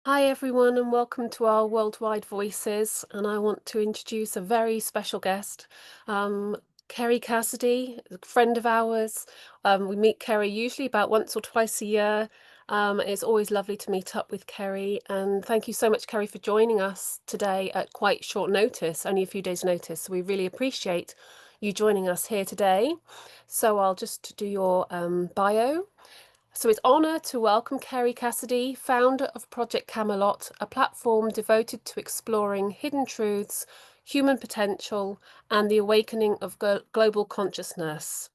Hi, everyone, and welcome to our Worldwide Voices. And I want to introduce a very special guest, um, Kerry Cassidy, a friend of ours. We meet Kerry usually about once or twice a year. It's always lovely to meet up with Kerry. And thank you so much, Kerry, for joining us today at quite short notice, only a few days' notice. So we really appreciate you joining us here today. So I'll just do your bio. So it's honour to welcome Kerry Cassidy, founder of Project Camelot, a platform devoted to exploring hidden truths, human potential, and the awakening of global consciousness.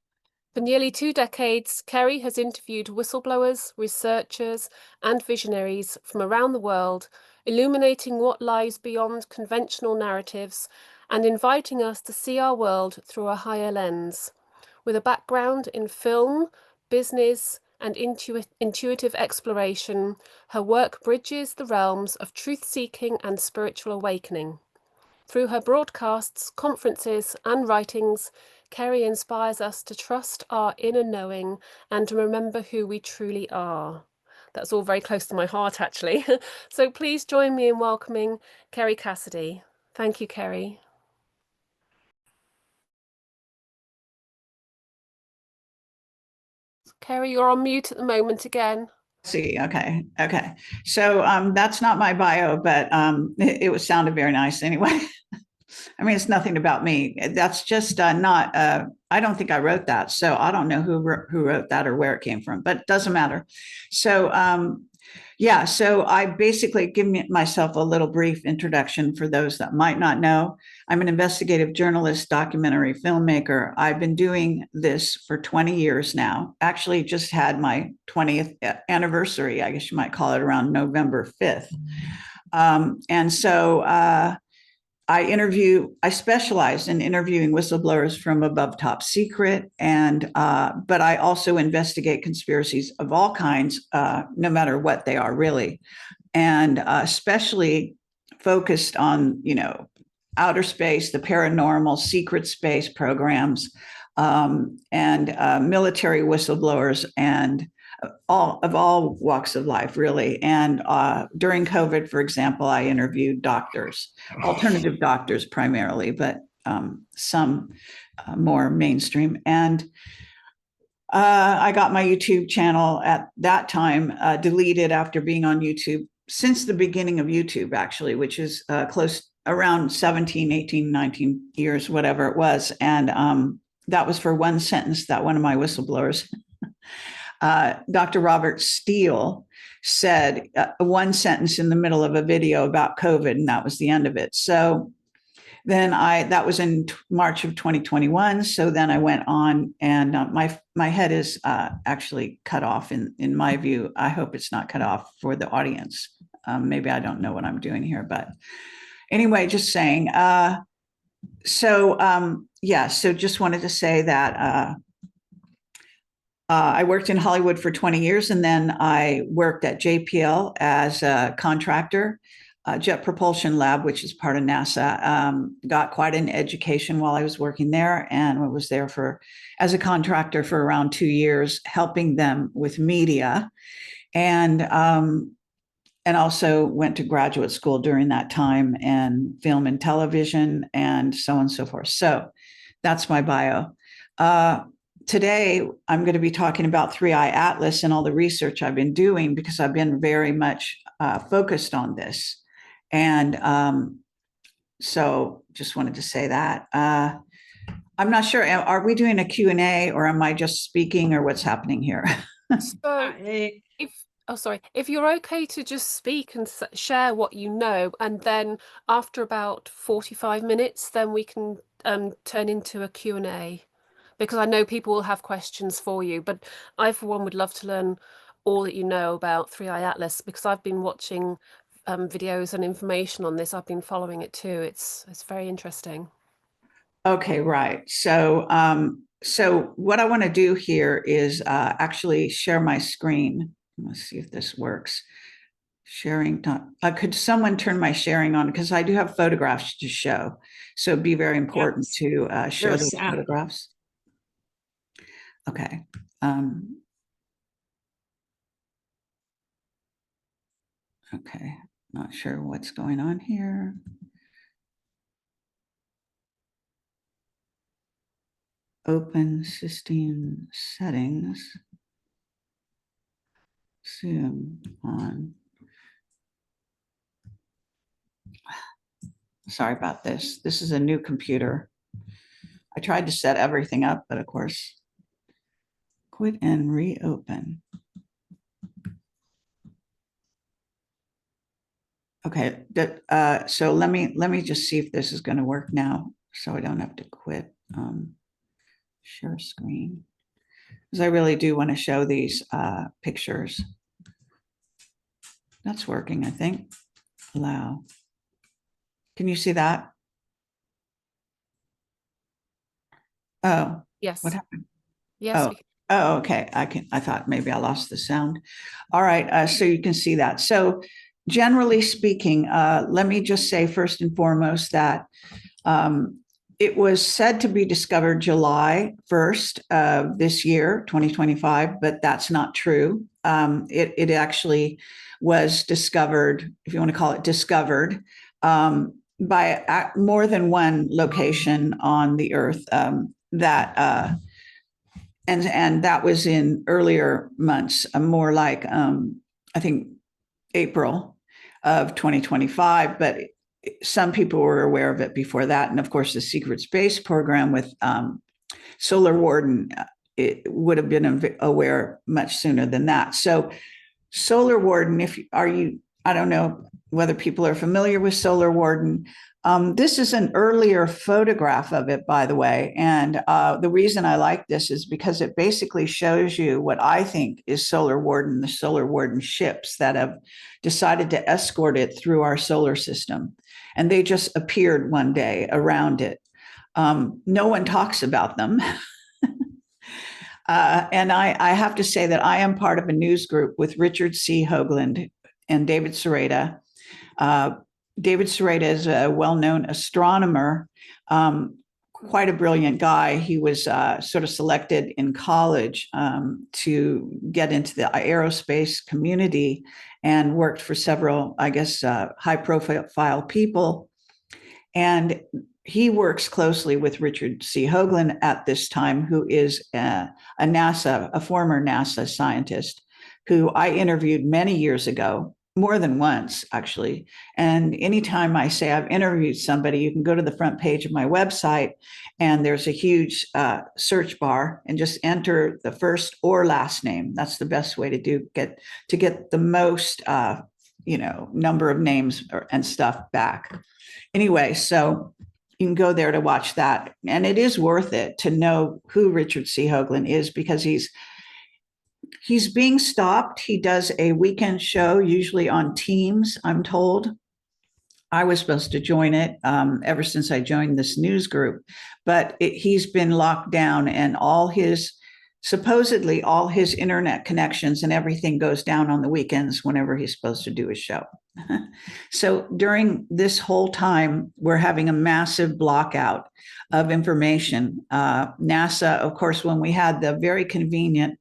For nearly 2 decades, Kerry has interviewed whistleblowers, researchers, and visionaries from around the world, illuminating what lies beyond conventional narratives and inviting us to see our world through a higher lens. With a background in film, business, and intuitive exploration, her work bridges the realms of truth-seeking and spiritual awakening. Through her broadcasts, conferences, and writings, Kerry inspires us to trust our inner knowing and to remember who we truly are. That's all very close to my heart, actually. So please join me in welcoming Kerry Cassidy. Thank you, Kerry. Kerry, you're on mute at the moment again. See, okay. So that's not my bio, but it sounded very nice anyway. I mean, it's nothing about me. That's just not. I don't think I wrote that, so I don't know who wrote that or where it came from, but it doesn't matter. So yeah, so I basically give myself a little brief introduction for those that might not know. I'm an investigative journalist, documentary filmmaker. I've been doing this for 20 years now. Actually, just had my 20th anniversary, I guess you might call it, around November 5th. And so I specialize in interviewing whistleblowers from above top secret, but I also investigate conspiracies of all kinds, no matter what they are, really, and especially focused on, outer space, the paranormal, secret space programs, and military whistleblowers, and all walks of life, really. And during COVID, for example, I interviewed doctors, alternative doctors primarily, but some more mainstream. And I got my YouTube channel at that time deleted after being on YouTube since the beginning of YouTube, actually, which is close around 17, 18, 19 years, whatever it was. And that was for one sentence that one of my whistleblowers, Dr. Robert Steele, said one sentence in the middle of a video about COVID, and that was the end of it. So then that was in March of 2021. So then I went on, and my head is actually cut off. In my view, I hope it's not cut off for the audience. Maybe I don't know what I'm doing here, but anyway, just saying. So just wanted to say that. I worked in Hollywood for 20 years, and then I worked at JPL as a contractor, Jet Propulsion Lab, which is part of NASA. Got quite an education while I was working there, and I was there as a contractor for around 2 years, helping them with media, and also went to graduate school during that time, and film and television, and so on and so forth. So that's my bio. Today, I'm going to be talking about 3IAtlas and all the research I've been doing, because I've been very much focused on this. And so just wanted to say that. I'm not sure, are we doing a Q&A, or am I just speaking, or what's happening here? So if you're okay to just speak and share what you know, and then after about 45 minutes, then we can turn into a Q&A, because I know people will have questions for you, but I, for one, would love to learn all that you know about 3IAtlas, because I've been watching videos and information on this. I've been following it too. It's very interesting. Okay, right. So what I want to do here is actually share my screen. Let's see if this works. Sharing. Could someone turn my sharing on? Because I do have photographs to show. So it'd be very important to show those photographs. Okay. Okay, not sure what's going on here. Open system settings. Zoom on. Sorry about this. This is a new computer. I tried to set everything up, but of course, quit and reopen. Okay, so let me just see if this is going to work now, so I don't have to quit. Share screen, because I really do want to show these pictures. That's working, I think. Allow. Can you see that? Oh, what Yes. happened? Yes, Oh, oh, okay. I thought maybe I lost the sound. All right. So you can see that. So generally speaking, let me just say first and foremost that um, it was said to be discovered July 1st of this year, 2025, but that's not true. It actually was discovered, if you want to call it discovered, by more than one location on the Earth and that was in earlier months, more like I think April of 2025, but some people were aware of it before that. And of course, the secret space program with Solar Warden, it would have been aware much sooner than that. So Solar Warden, I don't know whether people are familiar with Solar Warden. This is an earlier photograph of it, by the way. And the reason I like this is because it basically shows you what I think is Solar Warden, the Solar Warden ships that have decided to escort it through our solar system. And they just appeared one day around it. No one talks about them. And I have to say that I am part of a news group with Richard C. Hoagland and David Sereda. David Sereda is a well-known astronomer, quite a brilliant guy. He was sort of selected in college to get into the aerospace community and worked for several, I guess, high-profile people. And he works closely with Richard C. Hoagland at this time, who is a former NASA scientist, who I interviewed many years ago, more than once, actually. And anytime I say I've interviewed somebody, you can go to the front page of my website, and there's a huge search bar, and just enter the first or last name. That's the best way to get the most, number of names and stuff back. Anyway, so you can go there to watch that. And it is worth it to know who Richard C. Hoagland is, because he's being stopped. He does a weekend show, usually on Teams, I'm told. I was supposed to join it ever since I joined this news group, but he's been locked down, and supposedly all his internet connections and everything goes down on the weekends whenever he's supposed to do his show. So during this whole time, we're having a massive blockout of information. NASA, of course, when we had the very convenient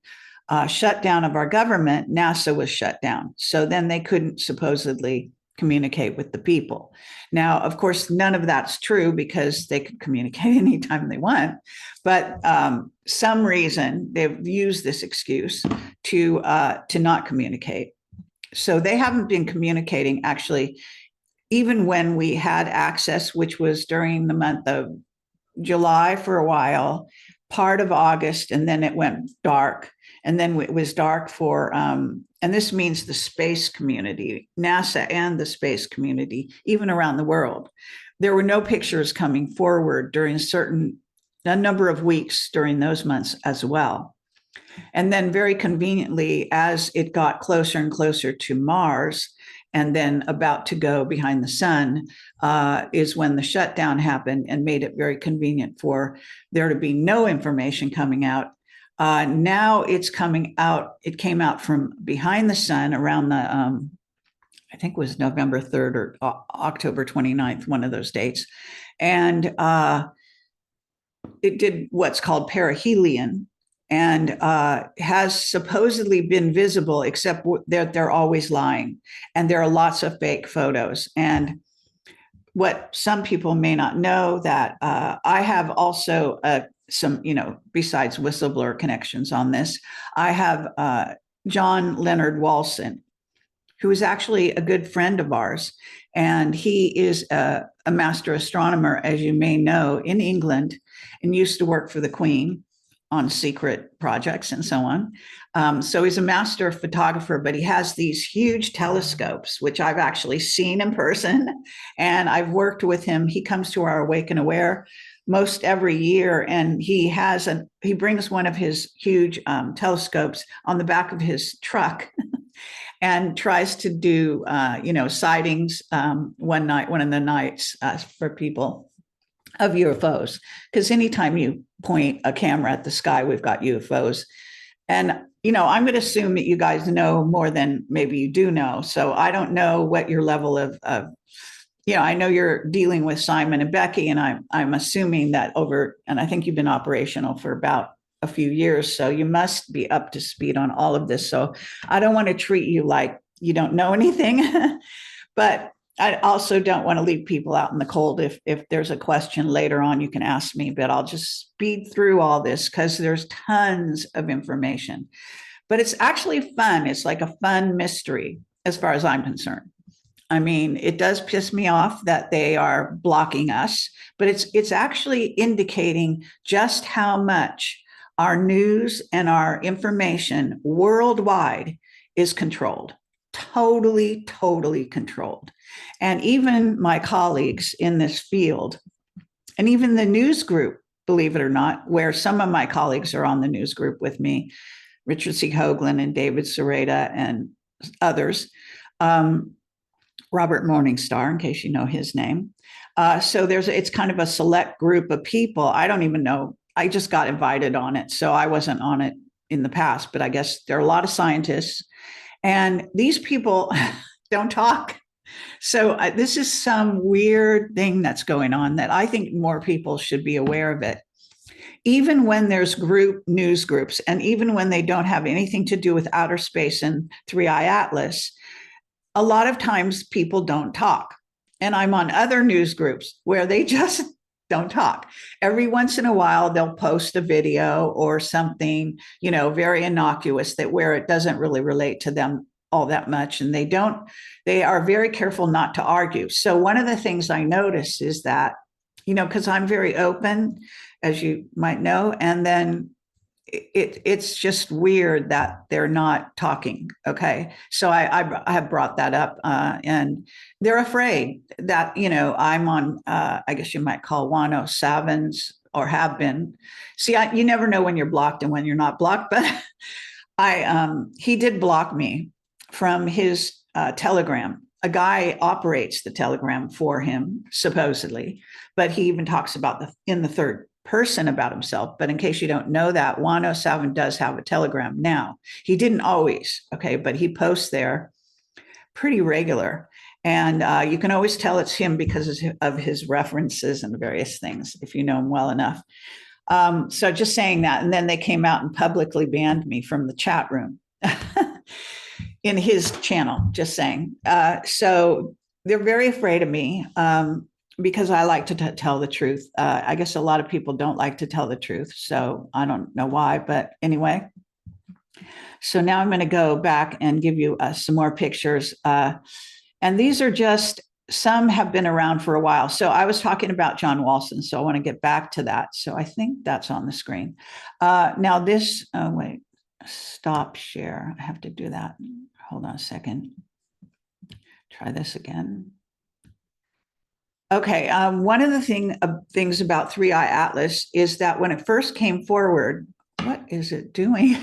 shutdown of our government, NASA was shut down. So then they couldn't supposedly communicate with the people. Now, of course, none of that's true, because they could communicate anytime they want. But some reason they've used this excuse to not communicate. So they haven't been communicating, actually, even when we had access, which was during the month of July for a while, part of August, and then it went dark. And then it was dark for, and this means the space community, NASA and the space community, even around the world. There were no pictures coming forward during a number of weeks during those months as well. And then very conveniently, as it got closer and closer to Mars, and then about to go behind the sun, is when the shutdown happened and made it very convenient for there to be no information coming out. Now it's coming out. It came out from behind the sun around the, I think it was November 3rd or October 29th, one of those dates. And it did what's called perihelion. and has supposedly been visible, except they're always lying. And there are lots of fake photos. And what some people may not know that I have also some, besides whistleblower connections on this, I have John Leonard Walson, who is actually a good friend of ours. And he is a master astronomer, as you may know, in England, and used to work for the Queen on secret projects and so on. So he's a master photographer, but he has these huge telescopes, which I've actually seen in person. And I've worked with him. He comes to our Awake and Aware most every year, and he brings one of his huge telescopes on the back of his truck and tries to do sightings one of the nights for people of UFOs, because anytime you point a camera at the sky, we've got UFOs. And I'm going to assume that you guys know more than maybe you do know. So I don't know what your level of I know you're dealing with Simon and Becky, and I'm assuming that and I think you've been operational for about a few years, so you must be up to speed on all of this. So I don't want to treat you like you don't know anything, but I also don't want to leave people out in the cold. If there's a question later on, you can ask me, but I'll just speed through all this because there's tons of information. But it's actually fun. It's like a fun mystery as far as I'm concerned. I mean, it does piss me off that they are blocking us, but it's actually indicating just how much our news and our information worldwide is controlled. Totally, totally controlled. And even my colleagues in this field, and even the news group, believe it or not, where some of my colleagues are on the news group with me, Richard C. Hoagland and David Sereda and others, Robert Morningstar, in case you know his name. So it's kind of a select group of people. I don't even know. I just got invited on it, so I wasn't on it in the past, but I guess there are a lot of scientists, and these people don't talk. So this is some weird thing that's going on that I think more people should be aware of it. Even when there's news groups, and even when they don't have anything to do with outer space and 3IAtlas, a lot of times people don't talk. And I'm on other news groups where they just don't talk. Every once in a while, they'll post a video or something, very innocuous where it doesn't really relate to them all that much. And they are very careful not to argue. So one of the things I notice is that, because I'm very open, as you might know, and then it's just weird that they're not talking. Okay. So I have brought that up, and they're afraid that, I'm on, I guess you might call 107s, or have been. See, you never know when you're blocked and when you're not blocked, but he did block me from his Telegram. A guy operates the Telegram for him, supposedly, but he even talks about in the third person about himself. But in case you don't know that, 107 does have a Telegram now. He didn't always, okay, but he posts there pretty regular. And you can always tell it's him because of his references and various things, if you know him well enough. So just saying that. And then they came out and publicly banned me from the chat room in his channel, just saying. So they're very afraid of me. Because I like to tell the truth. I guess a lot of people don't like to tell the truth, so I don't know why, but anyway. So now I'm going to go back and give you some more pictures. And these are just, some have been around for a while. So I was talking about John Walson, so I want to get back to that. So I think that's on the screen. Now this, wait, stop share. I have to do that. Hold on a second. Try this again. Okay, one of the things about 3IAtlas is that when it first came forward, what is it doing?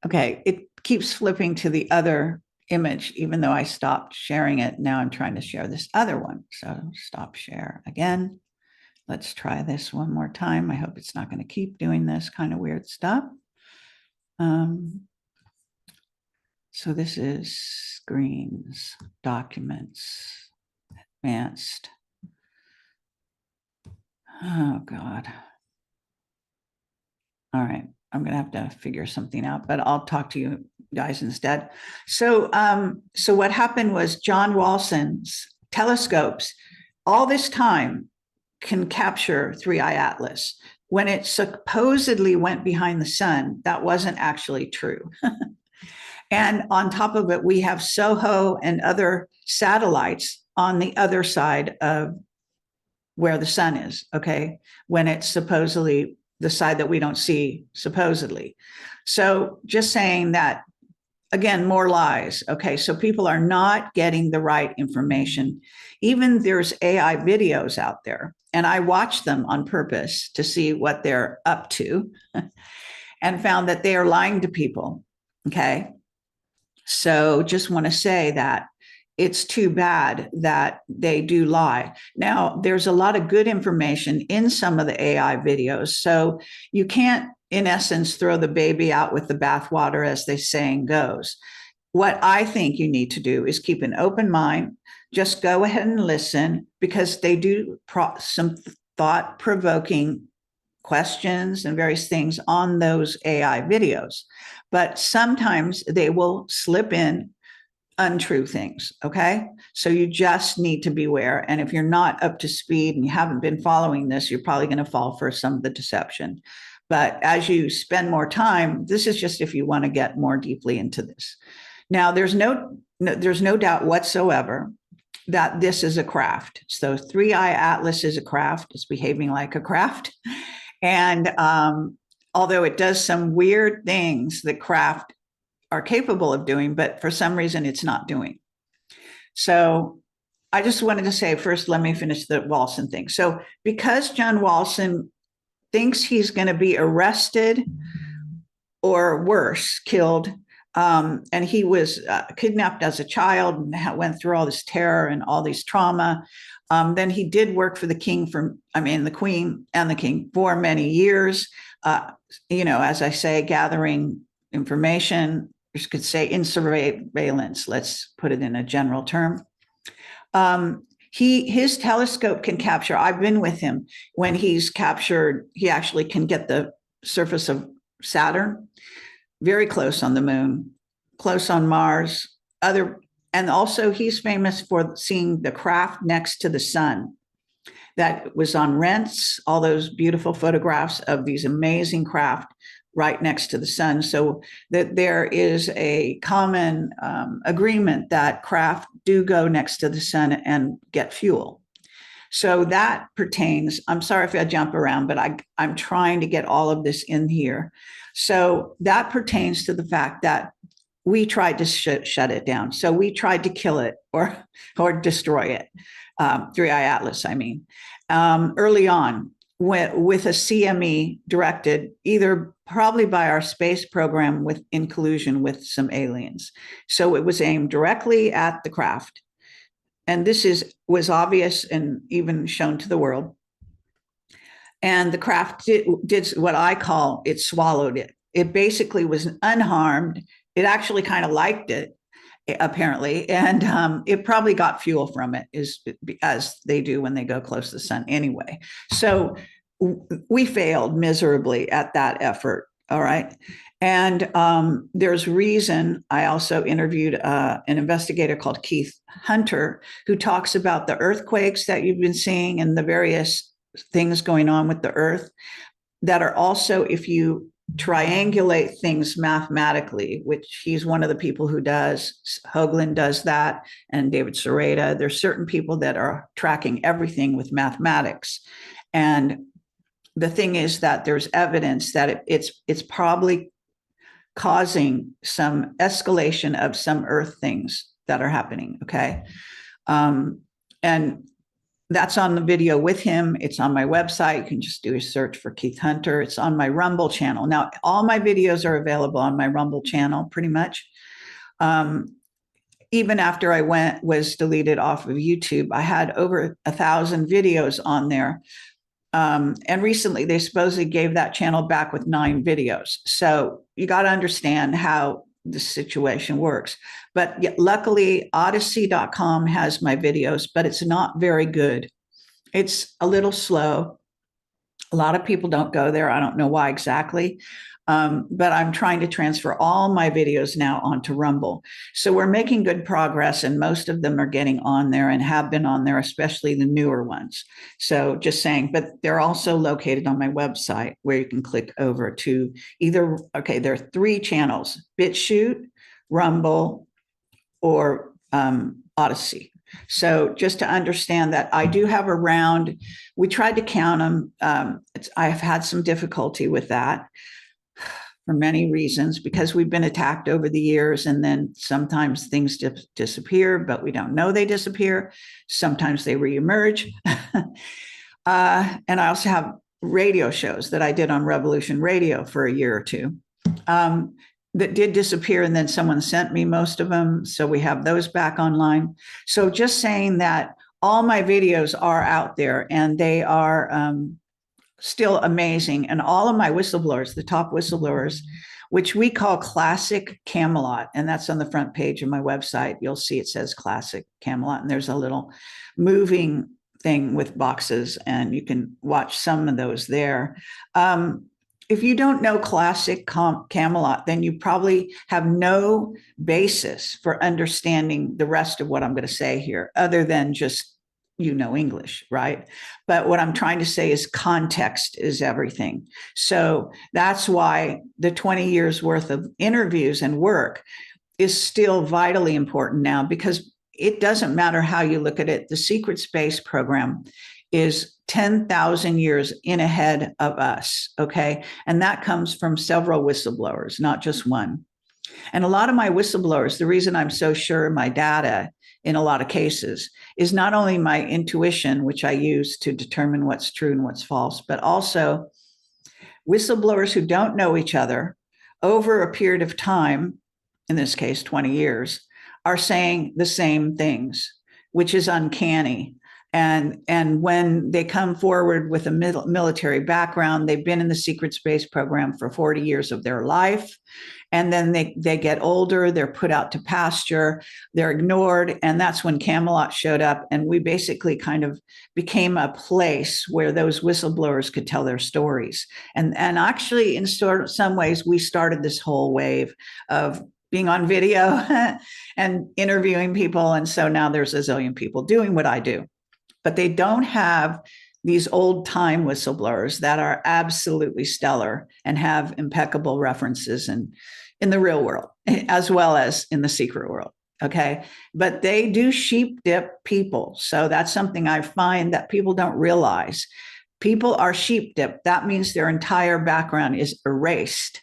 Okay, it keeps flipping to the other image, even though I stopped sharing it. Now I'm trying to share this other one. So stop share again. Let's try this one more time. I hope it's not going to keep doing this kind of weird stuff. So this is screens, documents, advanced. Oh, God. All right. I'm going to have to figure something out, but I'll talk to you guys instead. So, so what happened was John Walson's telescopes all this time can capture 3IAtlas. When it supposedly went behind the sun, that wasn't actually true. And on top of it, we have SOHO and other satellites on the other side of where the sun is, okay, when it's supposedly the side that we don't see, supposedly. So just saying that, again, more lies, okay? So people are not getting the right information. Even there's AI videos out there, and I watch them on purpose to see what they're up to and found that they are lying to people, okay? So just want to say that it's too bad that they do lie. Now, there's a lot of good information in some of the AI videos. So you can't, in essence, throw the baby out with the bathwater, as the saying goes. What I think you need to do is keep an open mind. Just go ahead and listen, because they do some thought-provoking questions and various things on those AI videos. But sometimes they will slip in untrue things. Okay. So you just need to beware. And if you're not up to speed and you haven't been following this, you're probably going to fall for some of the deception. But as you spend more time, this is just if you want to get more deeply into this. Now, there's no doubt whatsoever that this is a craft. So 3IAtlas is a craft. It's behaving like a craft. And although it does some weird things that craft are capable of doing, but for some reason it's not doing. So I just wanted to say first, let me finish the Walson thing. So because John Walson thinks he's going to be arrested or worse, killed, and he was kidnapped as a child and went through all this terror and all these trauma. Then he did work for the the Queen and the King for many years, as I say, gathering information. You could say in surveillance, let's put it in a general term. His telescope can capture, I've been with him when he's captured, he actually can get the surface of Saturn, very close on the moon, close on Mars, and also he's famous for seeing the craft next to the sun. That was on Rents, all those beautiful photographs of these amazing craft right next to the sun. So that there is a common agreement that craft do go next to the sun and get fuel. So that pertains, I'm sorry if I jump around, but I'm trying to get all of this in here. So that pertains to the fact that we tried to shut it down. So we tried to kill it or destroy it. 3IAtlas, I mean, early on with a CME directed either probably by our space program in collusion with some aliens. So it was aimed directly at the craft. And this was obvious and even shown to the world. And the craft did what I call, it swallowed it. It basically was unharmed. It actually kind of liked it, apparently, and it probably got fuel from it, as they do when they go close to the sun anyway. So we failed miserably at that effort. All right. And there's reason. I also interviewed an investigator called Keith Hunter, who talks about the earthquakes that you've been seeing and the various things going on with the earth that are also, if you triangulate things mathematically, which he's one of the people who does. Hoagland does that, and David Sereda. There's certain people that are tracking everything with mathematics. And the thing is that there's evidence that it's probably causing some escalation of some earth things that are happening, okay? And that's on the video with him. It's on my website. You can just do a search for Keith Hunter. It's on my Rumble channel. Now, all my videos are available on my Rumble channel, pretty much. Even after I was deleted off of YouTube, I had over 1,000 videos on there. And recently they supposedly gave that channel back with 9 videos. So you got to understand how the situation works. But luckily, Odyssey.com has my videos, but it's not very good. It's a little slow. A lot of people don't go there. I don't know why exactly. But I'm trying to transfer all my videos now onto Rumble. So we're making good progress, and most of them are getting on there and have been on there, especially the newer ones. So just saying, but they're also located on my website where you can click over to either, okay, there are 3 channels: BitChute, Rumble, or Odyssey. So just to understand that I do have around, we tried to count them. I've had some difficulty with that for many reasons, because we've been attacked over the years, and then sometimes things disappear, but we don't know they disappear. Sometimes they reemerge. And I also have radio shows that I did on Revolution Radio for a year or two. That did disappear, and then someone sent me most of them. So we have those back online. So just saying that all my videos are out there, and they are still amazing. And all of my whistleblowers, the top whistleblowers, which we call Classic Camelot, and that's on the front page of my website. You'll see it says Classic Camelot, and there's a little moving thing with boxes, and you can watch some of those there. If you don't know Classic Camelot, then you probably have no basis for understanding the rest of what I'm going to say here, other than just, English, right? But what I'm trying to say is context is everything. So that's why the 20 years worth of interviews and work is still vitally important now, because it doesn't matter how you look at it. The secret space program is 10,000 years in ahead of us, okay? And that comes from several whistleblowers, not just one. And a lot of my whistleblowers, the reason I'm so sure of my data in a lot of cases is not only my intuition, which I use to determine what's true and what's false, but also whistleblowers who don't know each other over a period of time, in this case, 20 years, are saying the same things, which is uncanny. And when they come forward with a military background, they've been in the secret space program for 40 years of their life. And then they get older, they're put out to pasture, they're ignored. And that's when Camelot showed up. And we basically kind of became a place where those whistleblowers could tell their stories. And actually, in some ways, we started this whole wave of being on video and interviewing people. And so now there's a zillion people doing what I do. But they don't have these old time whistleblowers that are absolutely stellar and have impeccable references in the real world, as well as in the secret world. Okay. But they do sheep dip people. So that's something I find that people don't realize. People are sheep dipped. That means their entire background is erased.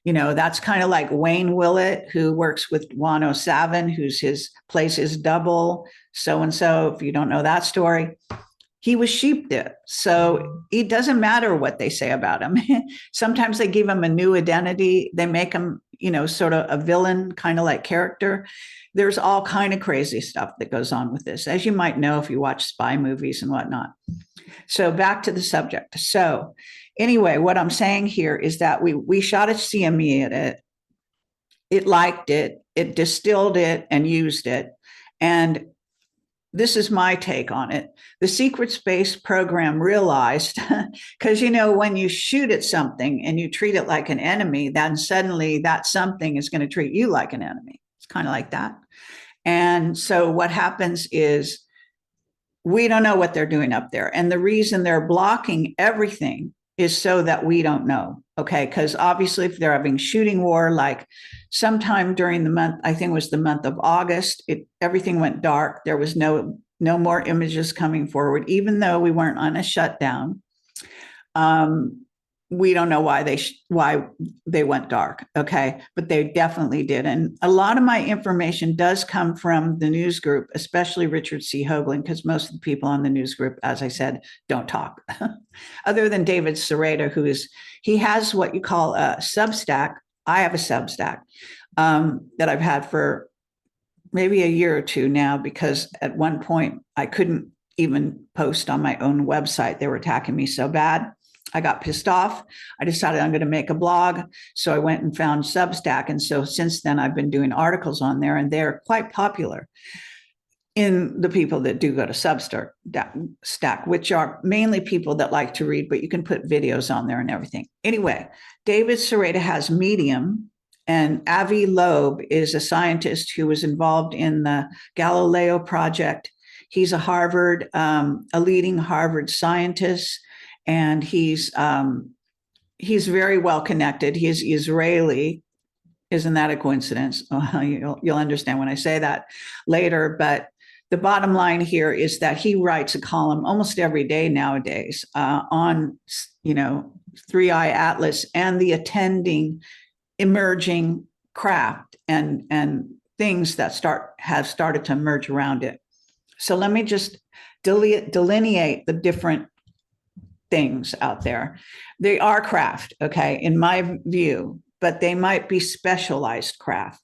That's kind of like Wayne Willett, who works with Juan O'Savin, his place is double so-and-so. If you don't know that story, he was sheep dipped. So it doesn't matter what they say about him. Sometimes they give him a new identity. They make him, sort of a villain kind of like character. There's all kind of crazy stuff that goes on with this, as you might know if you watch spy movies and whatnot. So back to the subject. So anyway, what I'm saying here is that we shot a CME at it. It liked it. It distilled it and used it. And this is my take on it. The secret space program realized, because, when you shoot at something and you treat it like an enemy, then suddenly that something is going to treat you like an enemy. It's kind of like that. And so what happens is we don't know what they're doing up there. And the reason they're blocking everything is so that we don't know. Okay. Because obviously, if they're having shooting war, like sometime during the month, I think it was the month of August, everything went dark. There was no more images coming forward, even though we weren't on a shutdown. We don't know why they went dark. Okay. But they definitely did. And a lot of my information does come from the news group, especially Richard C. Hoagland, because most of the people on the news group, as I said, don't talk. Other than David Sereda, he has what you call a Substack. I have a Substack that I've had for maybe a year or two now, because at one point I couldn't even post on my own website. They were attacking me so bad. I got pissed off. I decided I'm going to make a blog. So I went and found Substack. And so since then, I've been doing articles on there, and they're quite popular. in the people that do go to Substack, which are mainly people that like to read, but you can put videos on there and everything. Anyway, David Sereda has Medium, and Avi Loeb is a scientist who was involved in the Galileo project. He's a leading Harvard scientist, and he's very well connected. He's Israeli. Isn't that a coincidence? You'll understand when I say that later. But the bottom line here is that he writes a column almost every day nowadays on, 3IAtlas and the attending emerging craft and things that have started to emerge around it. So let me just delineate the different things out there. They are craft, okay, in my view, but they might be specialized craft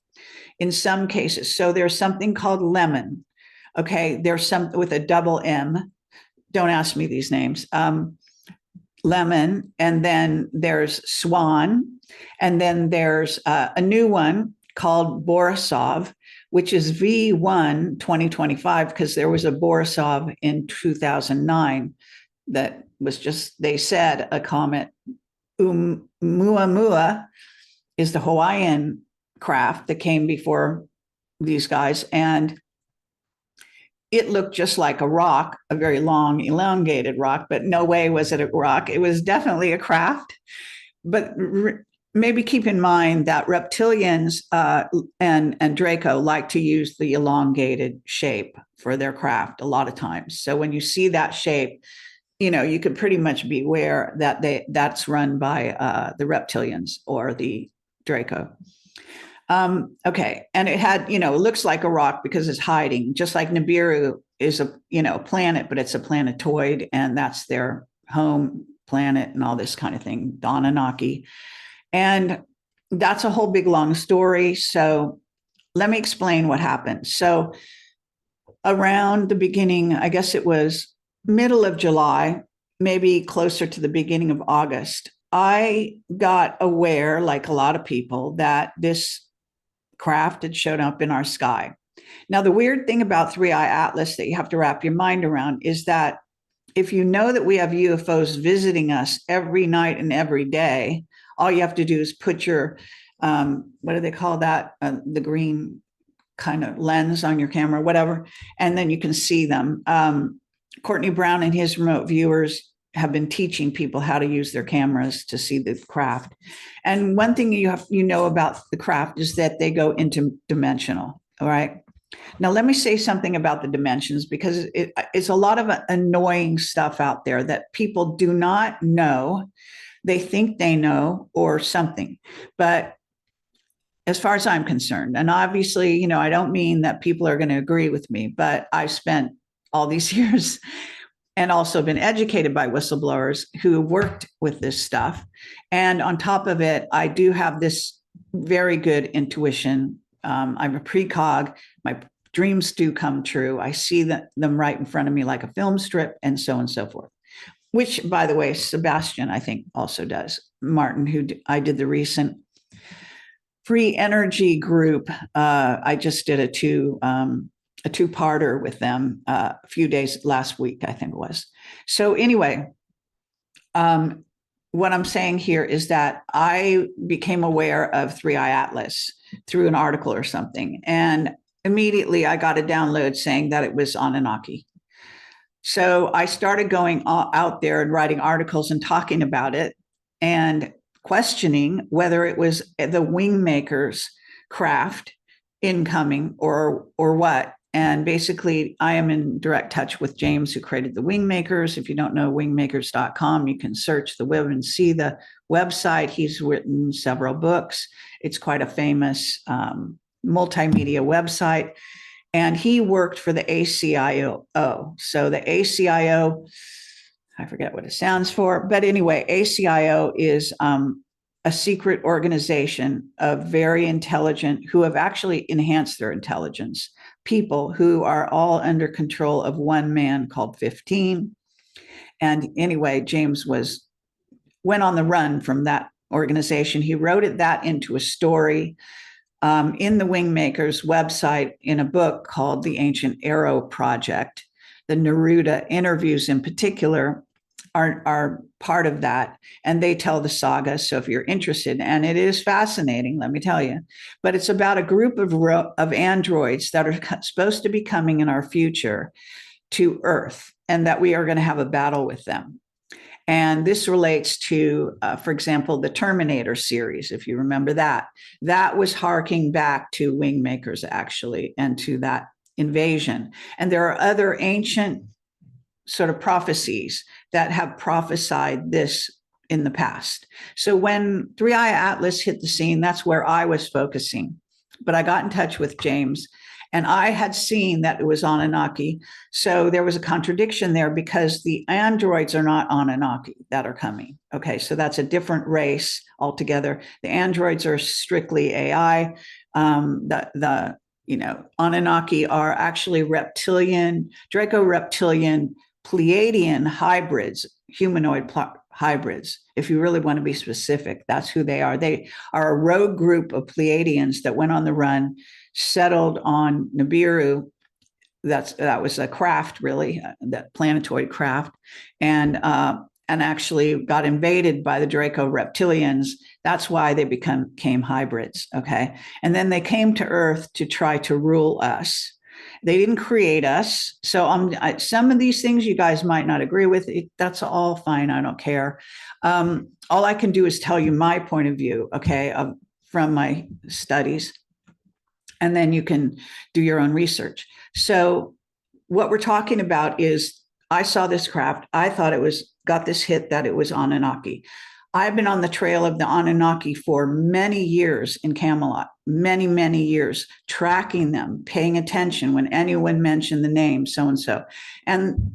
in some cases. So there's something called lemon, okay? There's some with a double M. Don't ask me these names. Lemon, and then there's Swan, and then there's a new one called Borisov, which is V1 2025, because there was a Borisov in 2009 that was just, they said, a comet. Oumuamua is the Hawaiian craft that came before these guys, and it looked just like a rock, a very long, elongated rock, but no way was it a rock. It was definitely a craft. But maybe keep in mind that reptilians and Draco like to use the elongated shape for their craft a lot of times. So when you see that shape, you could pretty much be aware that that's run by the reptilians or the Draco. Okay. And it had, it looks like a rock because it's hiding, just like Nibiru is a, planet, but it's a planetoid, and that's their home planet and all this kind of thing, Donanaki. And that's a whole big long story. So let me explain what happened. So around the beginning, I guess it was middle of July, maybe closer to the beginning of August, I got aware, like a lot of people, that this craft had shown up in our sky. Now, the weird thing about 3IAtlas that you have to wrap your mind around is that if you know that we have UFOs visiting us every night and every day, all you have to do is put your, what do they call that? The green kind of lens on your camera, whatever, and then you can see them. Courtney Brown and his remote viewers have been teaching people how to use their cameras to see the craft. And one thing you know about the craft is that they go interdimensional. All right. Now, let me say something about the dimensions, because it's a lot of annoying stuff out there that people do not know. They think they know or something. But as far as I'm concerned, and obviously, I don't mean that people are going to agree with me, but I've spent all these years and also been educated by whistleblowers who worked with this stuff. And on top of it, I do have this very good intuition. I'm a precog. My dreams do come true. I see them right in front of me like a film strip, and so on and so forth, which, by the way, Sebastian, I think, also does. Martin, who I did the recent free energy group. I just did a two-parter with them a few days last week, I think it was. So anyway, what I'm saying here is that I became aware of 3IAtlas through an article or something, and immediately I got a download saying that it was Anunnaki. So I started going out there and writing articles and talking about it and questioning whether it was the Wingmakers craft incoming or what. And basically, I am in direct touch with James, who created the Wingmakers. If you don't know wingmakers.com, you can search the web and see the website. He's written several books. It's quite a famous multimedia website. And he worked for the ACIO. So the ACIO, I forget what it stands for. But anyway, ACIO is a secret organization of very intelligent, who have actually enhanced their intelligence, people who are all under control of one man called 15. And anyway, James went on the run from that organization. He wrote that into a story. in the Wingmakers website in a book called The Ancient Arrow Project. The Neruda interviews in particular are part of that, and they tell the saga. So if you're interested, and it is fascinating, let me tell you, but it's about a group of androids that are supposed to be coming in our future to Earth, and that we are going to have a battle with them. And this relates to, for example, the Terminator series, if you remember that. That was harking back to Wingmakers, actually, and to that invasion. And there are other ancient sort of prophecies that have prophesied this in the past. So when 3IAtlas hit the scene, that's where I was focusing. But I got in touch with James, and I had seen that it was Anunnaki. So there was a contradiction there, because the androids are not Anunnaki that are coming. Okay, so that's a different race altogether. The androids are strictly AI. The Anunnaki are actually reptilian, Draco-reptilian, Pleiadian hybrids, humanoid hybrids. If you really want to be specific, that's who they are. They are a rogue group of Pleiadians that went on the run, settled on Nibiru. That was a craft, really, that planetoid craft, and actually got invaded by the Draco reptilians. That's why they became hybrids. Okay, and then they came to Earth to try to rule us. They didn't create us. So some of these things you guys might not agree with. That's all fine. I don't care. All I can do is tell you my point of view, okay, from my studies. And then you can do your own research. So what we're talking about is, I saw this craft. I thought got this hit that it was Anunnaki. I've been on the trail of the Anunnaki for many years in Camelot, many, many years, tracking them, paying attention when anyone mentioned the name so-and-so. And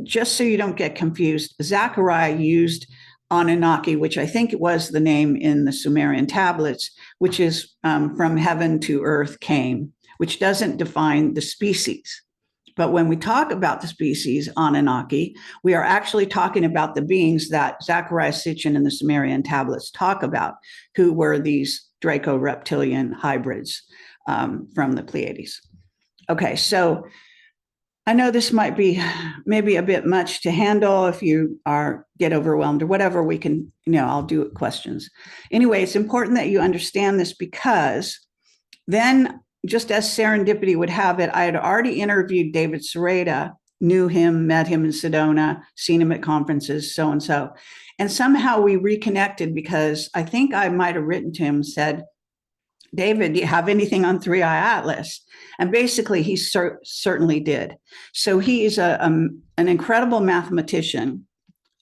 just so you don't get confused, Zechariah used Anunnaki, which I think it was the name in the Sumerian tablets, which is from heaven to earth came, which doesn't define the species. But when we talk about the species Anunnaki, we are actually talking about the beings that Zechariah Sitchin and the Sumerian tablets talk about, who were these Draco-reptilian hybrids from the Pleiades. Okay, so I know this might be maybe a bit much to handle. If you get overwhelmed or whatever, we can, I'll do questions. Anyway, it's important that you understand this, because then, just as serendipity would have it, I had already interviewed David Sereda, knew him, met him in Sedona, seen him at conferences, so and so. And somehow we reconnected, because I think I might have written to him and said, David, do you have anything on 3IAtlas? And basically, he certainly did. So he is an incredible mathematician.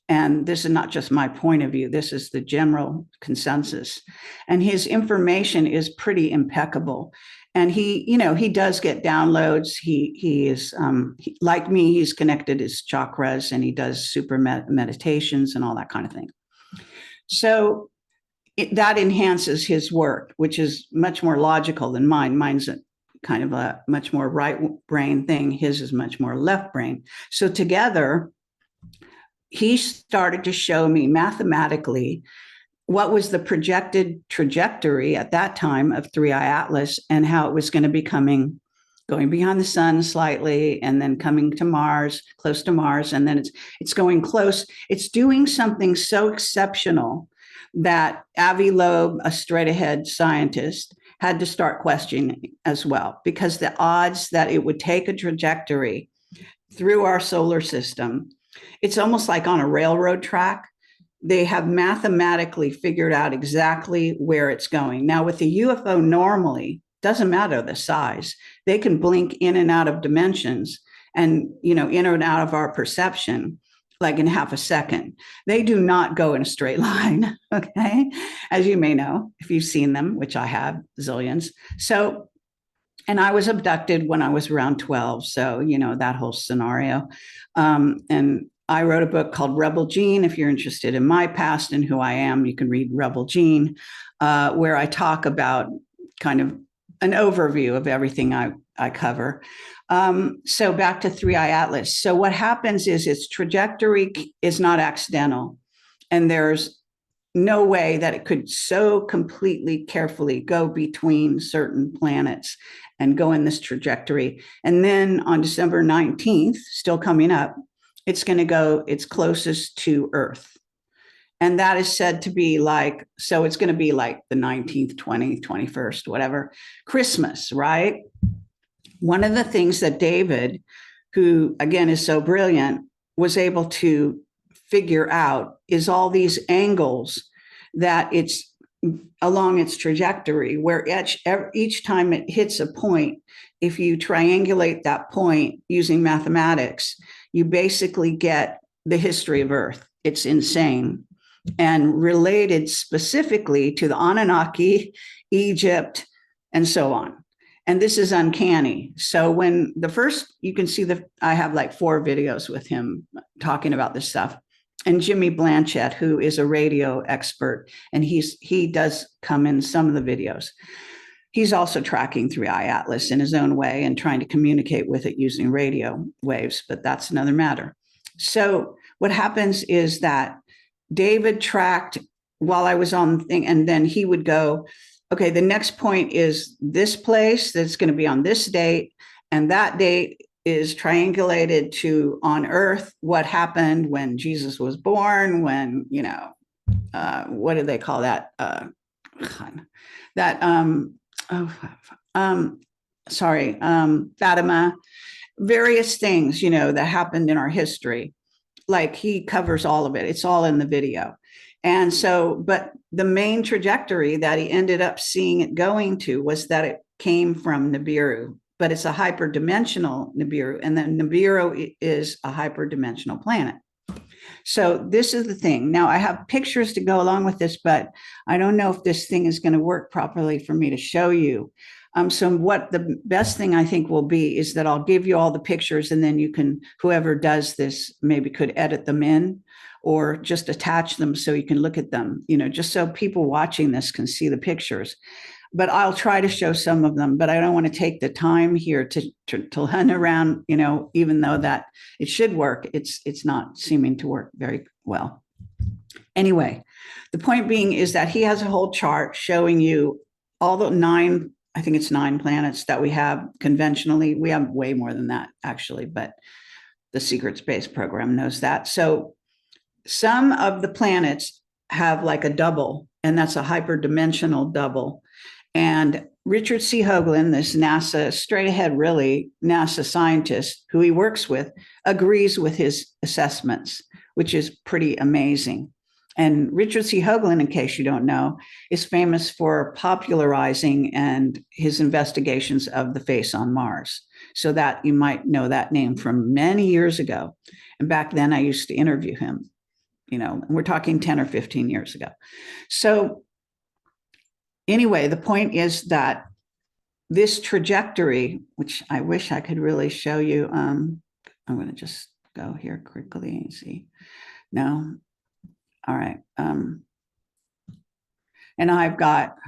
And this is not just my point of view, this is the general consensus. And his information is pretty impeccable. And he does get downloads. He is, like me, he's connected his chakras, and he does super meditations and all that kind of thing. So that enhances his work, which is much more logical than mine. Mine's kind of a much more right brain thing. His is much more left brain. So together, he started to show me mathematically what was the projected trajectory at that time of 3IAtlas, and how it was going to be going behind the sun slightly, and then coming to Mars, close to Mars, and then it's going close. It's doing something so exceptional that Avi Loeb, a straight-ahead scientist, had to start questioning as well, because the odds that it would take a trajectory through our solar system, it's almost like on a railroad track. They have mathematically figured out exactly where it's going. Now, with the UFO, normally, doesn't matter the size. They can blink in and out of dimensions, and, in and out of our perception, like in half a second. They do not go in a straight line, okay? As you may know, if you've seen them, which I have zillions. So, and I was abducted when I was around 12. So, that whole scenario. And I wrote a book called Rebel Gene. If you're interested in my past and who I am, you can read Rebel Gene, where I talk about kind of an overview of everything I cover. So back to 3IAtlas. So what happens is its trajectory is not accidental. And there's no way that it could so completely carefully go between certain planets and go in this trajectory. And then on December 19th, still coming up, it's going to go its closest to Earth. And that is said to be like, so it's going to be like the 19th, 20th, 21st, whatever, Christmas, right? One of the things that David, who again is so brilliant, was able to figure out is all these angles that it's along its trajectory, where each time it hits a point, if you triangulate that point using mathematics, you basically get the history of Earth. It's insane. And related specifically to the Anunnaki, Egypt, and so on. And this is uncanny. So when the first, you can see I have like 4 videos with him talking about this stuff. And Jimmy Blanchett, who is a radio expert, and he does come in some of the videos. He's also tracking 3IAtlas in his own way and trying to communicate with it using radio waves, but that's another matter. So what happens is that David tracked while I was on the thing, and then he would go, okay, the next point is this place that's going to be on this date, and that date is triangulated to on Earth what happened when Jesus was born, when, what do they call that? Fatima, various things, that happened in our history. Like he covers all of it. It's all in the video. And so, but the main trajectory that he ended up seeing it going to was that it came from Nibiru, but it's a hyperdimensional Nibiru, and then Nibiru is a hyperdimensional planet. So this is the thing. Now I have pictures to go along with this, but I don't know if this thing is going to work properly for me to show you. So what the best thing I think will be is that I'll give you all the pictures, and then you can, whoever does this maybe could edit them in or just attach them so you can look at them, just so people watching this can see the pictures. But I'll try to show some of them, but I don't want to take the time here to hunt around, even though that it should work, it's not seeming to work very well. Anyway, the point being is that he has a whole chart showing you all the 9, I think it's 9 planets that we have conventionally. We have way more than that, actually, but the secret space program knows that. So some of the planets have like a double, and that's a hyperdimensional double. And Richard C. Hoagland, this NASA, straight ahead, really, NASA scientist who he works with, agrees with his assessments, which is pretty amazing. And Richard C. Hoagland, in case you don't know, is famous for popularizing and his investigations of the face on Mars. So that you might know that name from many years ago. And back then I used to interview him, we're talking 10 or 15 years ago. So anyway, the point is that this trajectory, which I wish I could really show you, I'm going to just go here quickly and see. No. All right. And I've got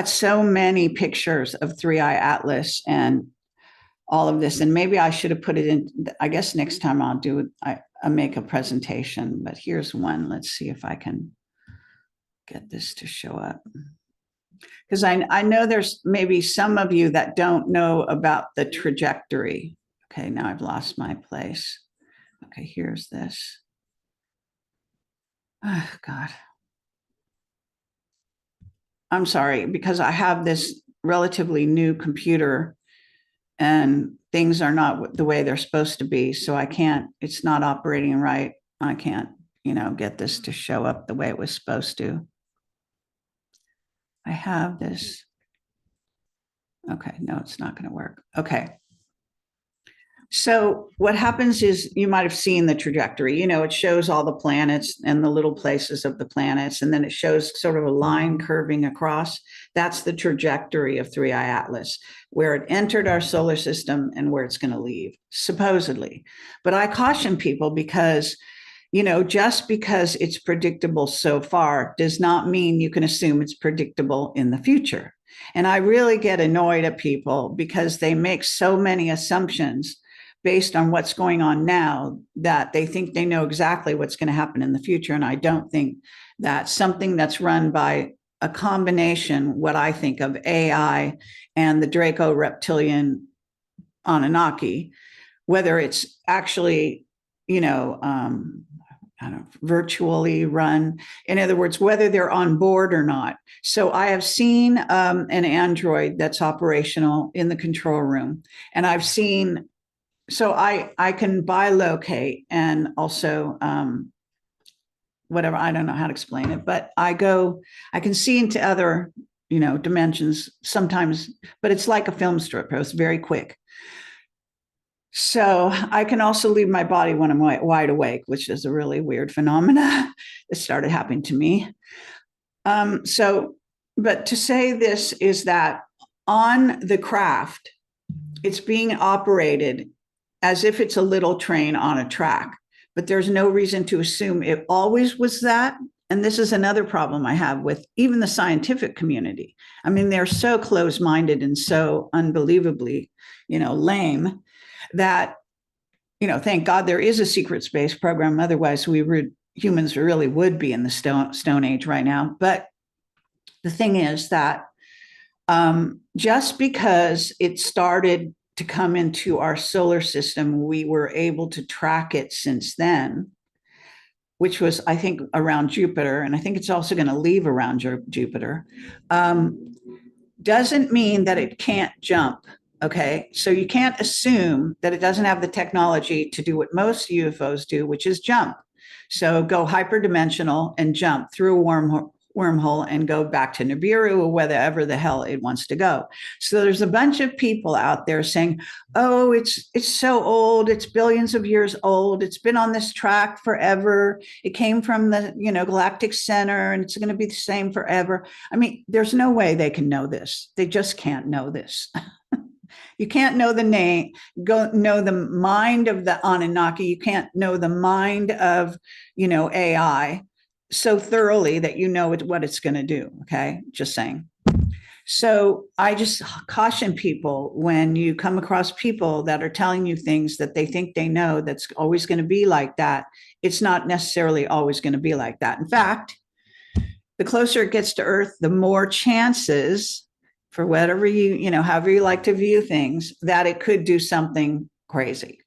so many pictures of 3IAtlas and all of this. And maybe I should have put it in, I guess next time I'll do it. I'll make a presentation, but here's one. Let's see if I can get this to show up. Because I know there's maybe some of you that don't know about the trajectory. Okay, now I've lost my place. Okay, here's this. Oh, God. I'm sorry, because I have this relatively new computer and things are not the way they're supposed to be. So I can't, it's not operating right. I can't, get this to show up the way it was supposed to. I have this. Okay, no, it's not going to work. Okay. So what happens is you might have seen the trajectory, it shows all the planets and the little places of the planets, and then it shows sort of a line curving across. That's the trajectory of 3IAtlas, where it entered our solar system and where it's going to leave, supposedly. But I caution people because, just because it's predictable so far does not mean you can assume it's predictable in the future. And I really get annoyed at people because they make so many assumptions based on what's going on now, that they think they know exactly what's going to happen in the future. And I don't think that something that's run by a combination, what I think of AI and the Draco reptilian Anunnaki, whether it's actually, I don't know, virtually run. In other words, whether they're on board or not. So I have seen an android that's operational in the control room, and I've seen. So I can bilocate and also whatever, I don't know how to explain it, but I can see into other dimensions sometimes, but it's like a film strip. It was very quick. So I can also leave my body when I'm wide awake, which is a really weird phenomena that started happening to me. But to say this is that on the craft, it's being operated as if it's a little train on a track, but there's no reason to assume it always was that. And this is another problem I have with even the scientific community. I mean, they're so close-minded and so unbelievably, lame that, thank God there is a secret space program. Otherwise, humans really would be in the stone age right now. But the thing is that just because it started to come into our solar system, we were able to track it since then, which was, I think, around Jupiter. And I think it's also going to leave around Jupiter. Doesn't mean that it can't jump. Okay. So you can't assume that it doesn't have the technology to do what most UFOs do, which is jump. So go hyperdimensional and jump through a wormhole and go back to Nibiru or wherever the hell it wants to go. So there's a bunch of people out there saying, oh, it's so old. It's billions of years old. It's been on this track forever. It came from the, galactic center, and it's going to be the same forever. I mean, there's no way they can know this. They just can't know this. You can't know the name, know the mind of the Anunnaki. You can't know the mind of, AI so thoroughly that you know what it's going to do. Okay. Just saying. So I just caution people when you come across people that are telling you things that they think they know that's always going to be like that. It's not necessarily always going to be like that. In fact, the closer it gets to Earth, the more chances, for whatever however you like to view things, that it could do something crazy.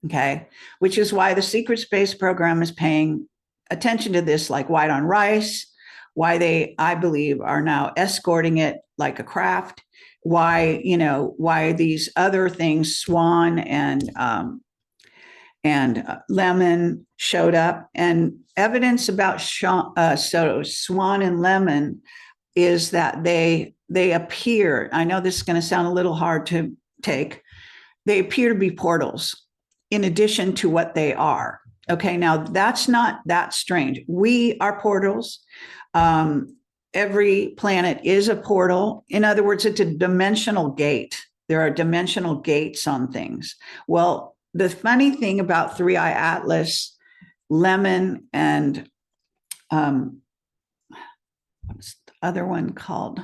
Okay. Which is why the secret space program is paying attention to this like white on rice, why they, I believe, are now escorting it like a craft, why these other things, Swan and Lemon showed up. And evidence about Swan and Lemon is that they appear, I know this is going to sound a little hard to take, they appear to be portals in addition to what they are. Okay, now that's not that strange. We are portals. Every planet is a portal. In other words, it's a dimensional gate. There are dimensional gates on things. Well, the funny thing about 3IAtlas, Lemon, and what's the other one called?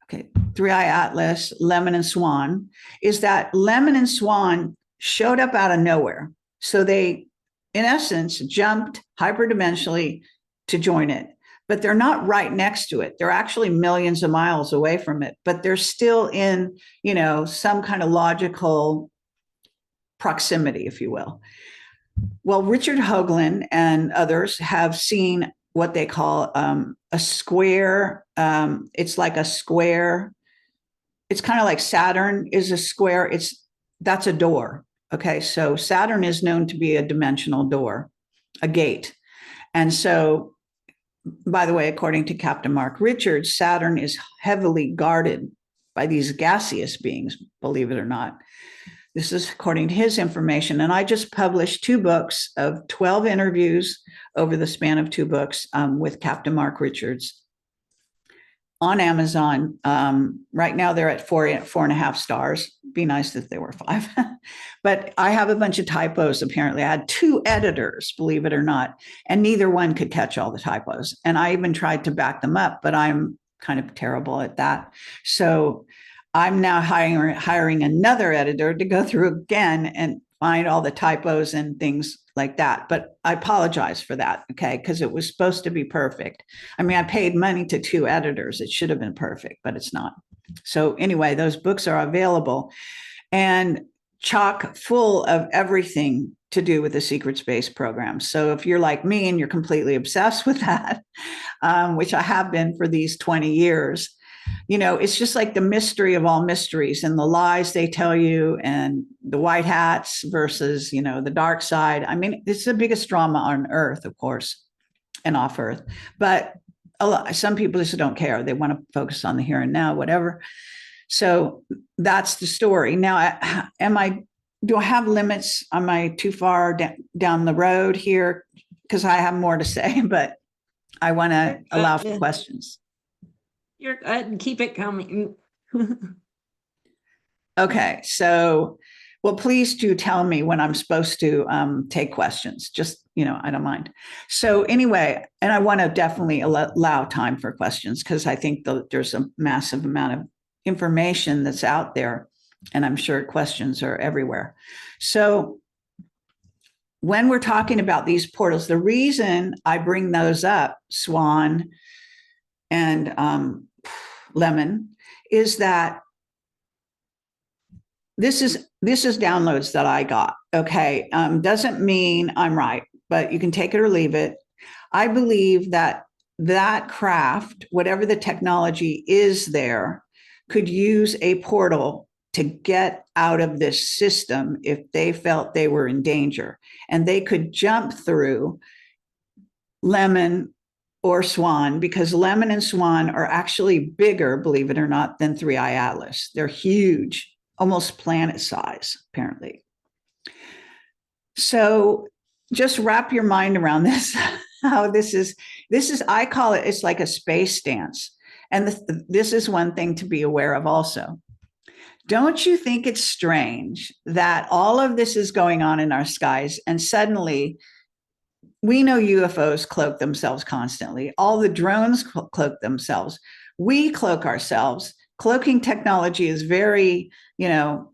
Okay, 3IAtlas, Lemon, and Swan, is that Lemon and Swan showed up out of nowhere. So they, in essence, jumped hyperdimensionally to join it. But they're not right next to it. They're actually millions of miles away from it, but they're still in, some kind of logical proximity, if you will. Well, Richard Hoagland and others have seen what they call a square. It's like a square. It's kind of like Saturn is a square. That's a door. Okay, so Saturn is known to be a dimensional door, a gate. And so, by the way, according to Captain Mark Richards, Saturn is heavily guarded by these gaseous beings, believe it or not. This is according to his information. And I just published 2 books of 12 interviews over the span of 2 books with Captain Mark Richards on Amazon. Right now they're at 4.5 stars. Be nice if they were 5. But I have a bunch of typos, apparently. I had 2 editors, believe it or not, and neither one could catch all the typos. And I even tried to back them up, but I'm kind of terrible at that. So I'm now hiring another editor to go through again and find all the typos and things like that. But I apologize for that, okay? Because it was supposed to be perfect. I mean, I paid money to 2 editors. It should have been perfect, but it's not. So anyway, those books are available and chock full of everything to do with the secret space program. So if you're like me and you're completely obsessed with that, which I have been for these 20 years, it's just like the mystery of all mysteries and the lies they tell you and the white hats versus, the dark side. I mean, it's the biggest drama on earth, of course, and off earth. But some people just don't care. They want to focus on the here and now, whatever. So that's the story. Now, do I have limits? Am I too far down the road here? Because I have more to say, but I want to allow for questions. You're good and keep it coming. Okay. So, well, please do tell me when I'm supposed to take questions. Just, I don't mind. So anyway, and I want to definitely allow time for questions because I think there's a massive amount of information that's out there, and I'm sure questions are everywhere. So when we're talking about these portals, the reason I bring those up, Swan and Lemon, is that this is downloads that I got. Okay, doesn't mean I'm right, but you can take it or leave it. I believe that craft, whatever the technology is there, could use a portal to get out of this system if they felt they were in danger. And they could jump through Lemon or Swan, because Lemon and Swan are actually bigger, believe it or not, than 3IAtlas. They're huge, almost planet size, apparently. So just wrap your mind around this, how this is, I call it, it's like a space dance. And this is one thing to be aware of also. Don't you think it's strange that all of this is going on in our skies and suddenly we know UFOs cloak themselves constantly. All the drones cloak themselves. We cloak ourselves. Cloaking technology is very,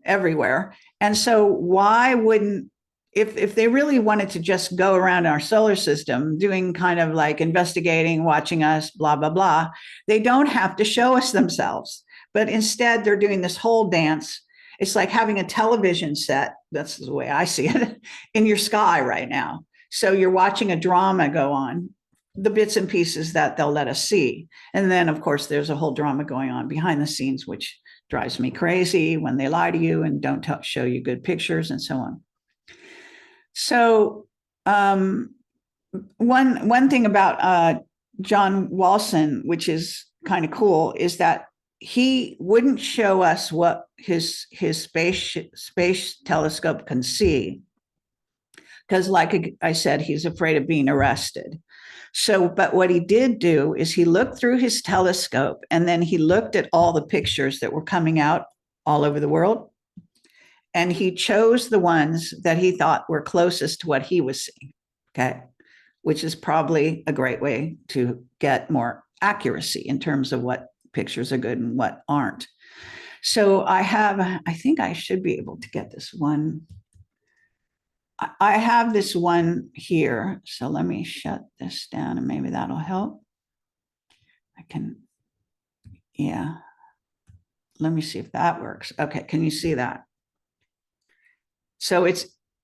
everywhere. And so why wouldn't, if they really wanted to just go around our solar system doing kind of like investigating, watching us, blah, blah, blah, they don't have to show us themselves. But instead, they're doing this whole dance. It's like having a television set, that's the way I see it, in your sky right now. So you're watching a drama go on, the bits and pieces that they'll let us see. And then, of course, there's a whole drama going on behind the scenes, which drives me crazy when they lie to you and don't show you good pictures and so on. So one thing about John Walson, which is kind of cool, is that he wouldn't show us what his space telescope can see, because like I said, he's afraid of being arrested. So, but what he did do is he looked through his telescope and then he looked at all the pictures that were coming out all over the world. And he chose the ones that he thought were closest to what he was seeing, okay, which is probably a great way to get more accuracy in terms of what pictures are good and what aren't. So I think I should be able to get this one. I have this one here. So let me shut this down and maybe that'll help. Yeah. Let me see if that works. Okay, can you see that? So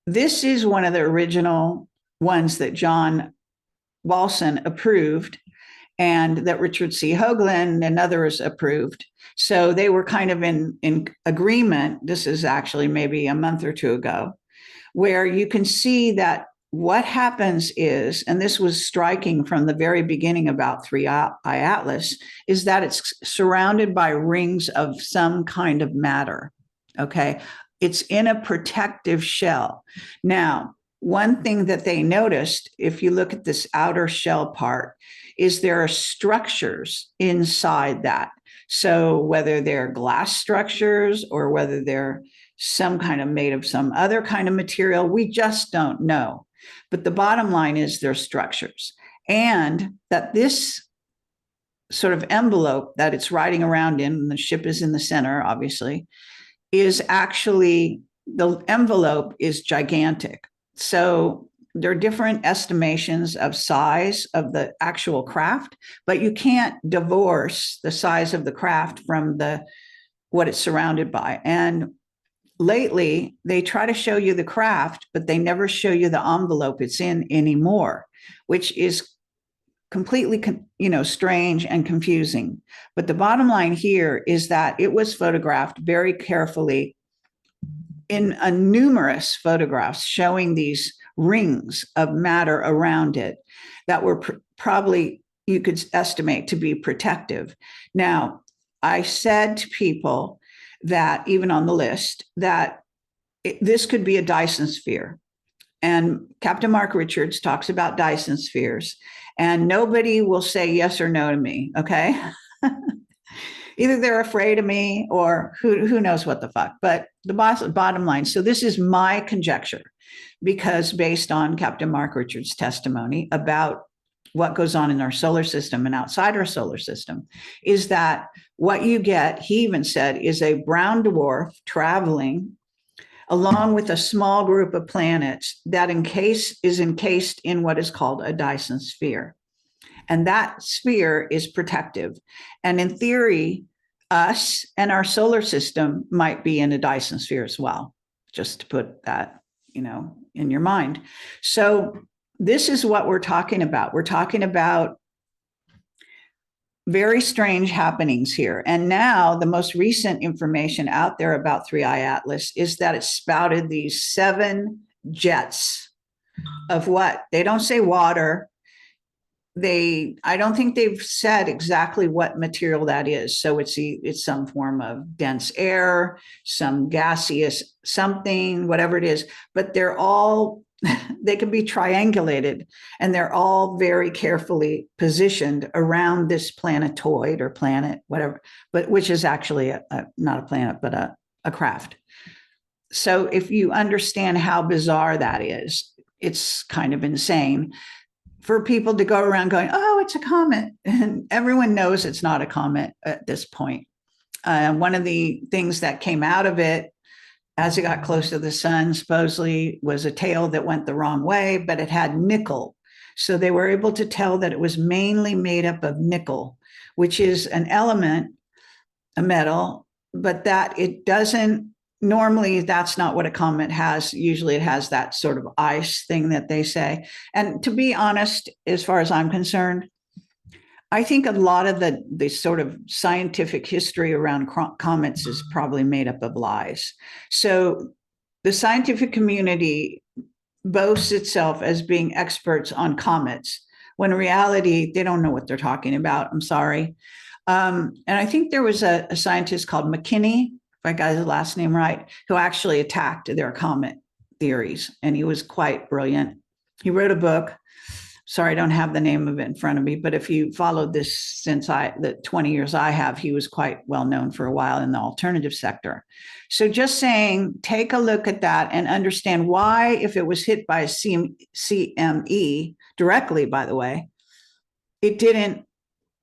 this is one of the original ones that John Walson approved and that Richard C. Hoagland and others approved. So they were kind of in agreement. This is actually maybe a month or two ago, where you can see that what happens is, and this was striking from the very beginning about 3IAtlas, is that it's surrounded by rings of some kind of matter, okay? It's in a protective shell. Now, one thing that they noticed, if you look at this outer shell part, is there are structures inside that. So whether they're glass structures or whether they're some kind of made of some other kind of material, we just don't know. But the bottom line is they're structures. And that this sort of envelope that it's riding around in, and the ship is in the center, obviously, is actually the envelope is gigantic. So there are different estimations of size of the actual craft, but you can't divorce the size of the craft from what it's surrounded by. And lately, they try to show you the craft, but they never show you the envelope it's in anymore, which is completely, strange and confusing. But the bottom line here is that it was photographed very carefully in numerous photographs showing these rings of matter around it that were probably, you could estimate, to be protective. Now, I said to people that, even on the list, that this could be a Dyson sphere. And Captain Mark Richards talks about Dyson spheres, and nobody will say yes or no to me, okay? Either they're afraid of me or who knows what the fuck. But the bottom line, so this is my conjecture, because based on Captain Mark Richards' testimony about what goes on in our solar system and outside our solar system, is that what you get, he even said, is a brown dwarf traveling along with a small group of planets that is encased in what is called a Dyson sphere. And that sphere is protective. And in theory, us and our solar system might be in a Dyson sphere as well, just to put that, in your mind. So this is what we're talking about. We're talking about very strange happenings here. And now the most recent information out there about 3IAtlas is that it spouted these 7 jets of what? They don't say water. I don't think they've said exactly what material that is. So it's some form of dense air, some gaseous something, whatever it is, but they're all, they can be triangulated, and they're all very carefully positioned around this planetoid or planet, whatever, but which is actually not a planet, but a craft. So if you understand how bizarre that is, it's kind of insane for people to go around going, oh, it's a comet. And everyone knows it's not a comet at this point. One of the things that came out of it as it got close to the sun, supposedly, was a tail that went the wrong way, but it had nickel. So they were able to tell that it was mainly made up of nickel, which is an element, a metal, but that it doesn't, normally that's not what a comet has. Usually it has that sort of ice thing that they say. And to be honest, as far as I'm concerned, I think a lot of the sort of scientific history around comets is probably made up of lies. So the scientific community boasts itself as being experts on comets, when in reality, they don't know what they're talking about. I'm sorry. And I think there was a scientist called McKinney, if I got his last name right, who actually attacked their comet theories. And he was quite brilliant. He wrote a book. Sorry, I don't have the name of it in front of me, but if you followed this since the 20 years I have, he was quite well known for a while in the alternative sector. So just saying, take a look at that and understand why, if it was hit by a CME directly, by the way, it didn't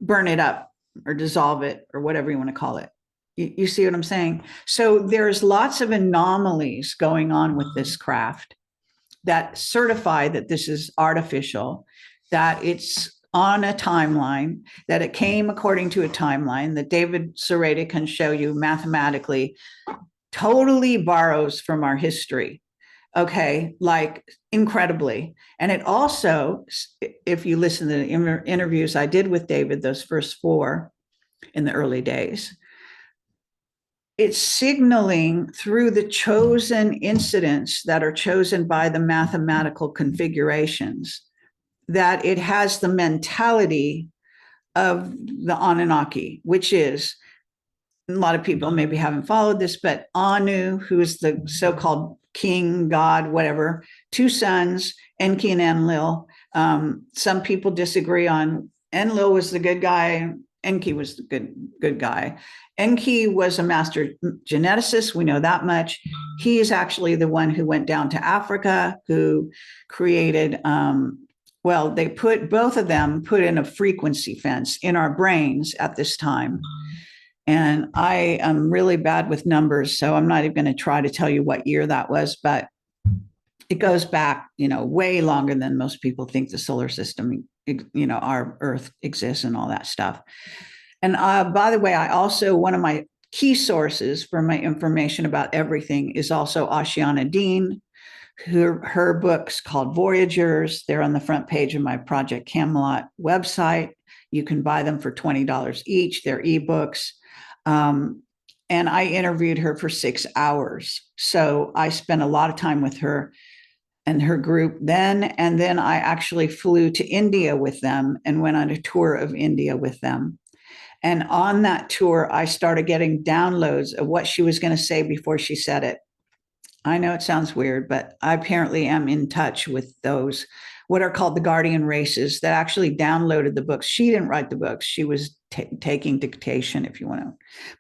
burn it up or dissolve it or whatever you want to call it. You see what I'm saying? So there's lots of anomalies going on with this craft that certify that this is artificial, that it's on a timeline, that it came according to a timeline that David Sereda can show you mathematically, totally borrows from our history. Okay, like incredibly. And it also, if you listen to the interviews I did with David, those first 4 in the early days, it's signaling through the chosen incidents that are chosen by the mathematical configurations that it has the mentality of the Anunnaki, which is, a lot of people maybe haven't followed this, but Anu, who is the so-called king, god, whatever, 2 sons, Enki and Enlil. Some people disagree on Enlil was the good guy, Enki was the good guy. Enki was a master geneticist. We know that much. He is actually the one who went down to Africa, who created, they put both of them put in a frequency fence in our brains at this time. And I am really bad with numbers, so I'm not even going to try to tell you what year that was, but it goes back, way longer than most people think the solar system, our Earth exists and all that stuff. And by the way, one of my key sources for my information about everything is also Ashiana Dean. Her books called Voyagers. They're on the front page of my Project Camelot website. You can buy them for $20 each. They're ebooks. And I interviewed her for 6 hours. So I spent a lot of time with her and her group then. And then I actually flew to India with them and went on a tour of India with them. And on that tour, I started getting downloads of what she was going to say before she said it. I know it sounds weird, but I apparently am in touch with those, what are called the guardian races, that actually downloaded the books. She didn't write the books. She was taking dictation, if you want to.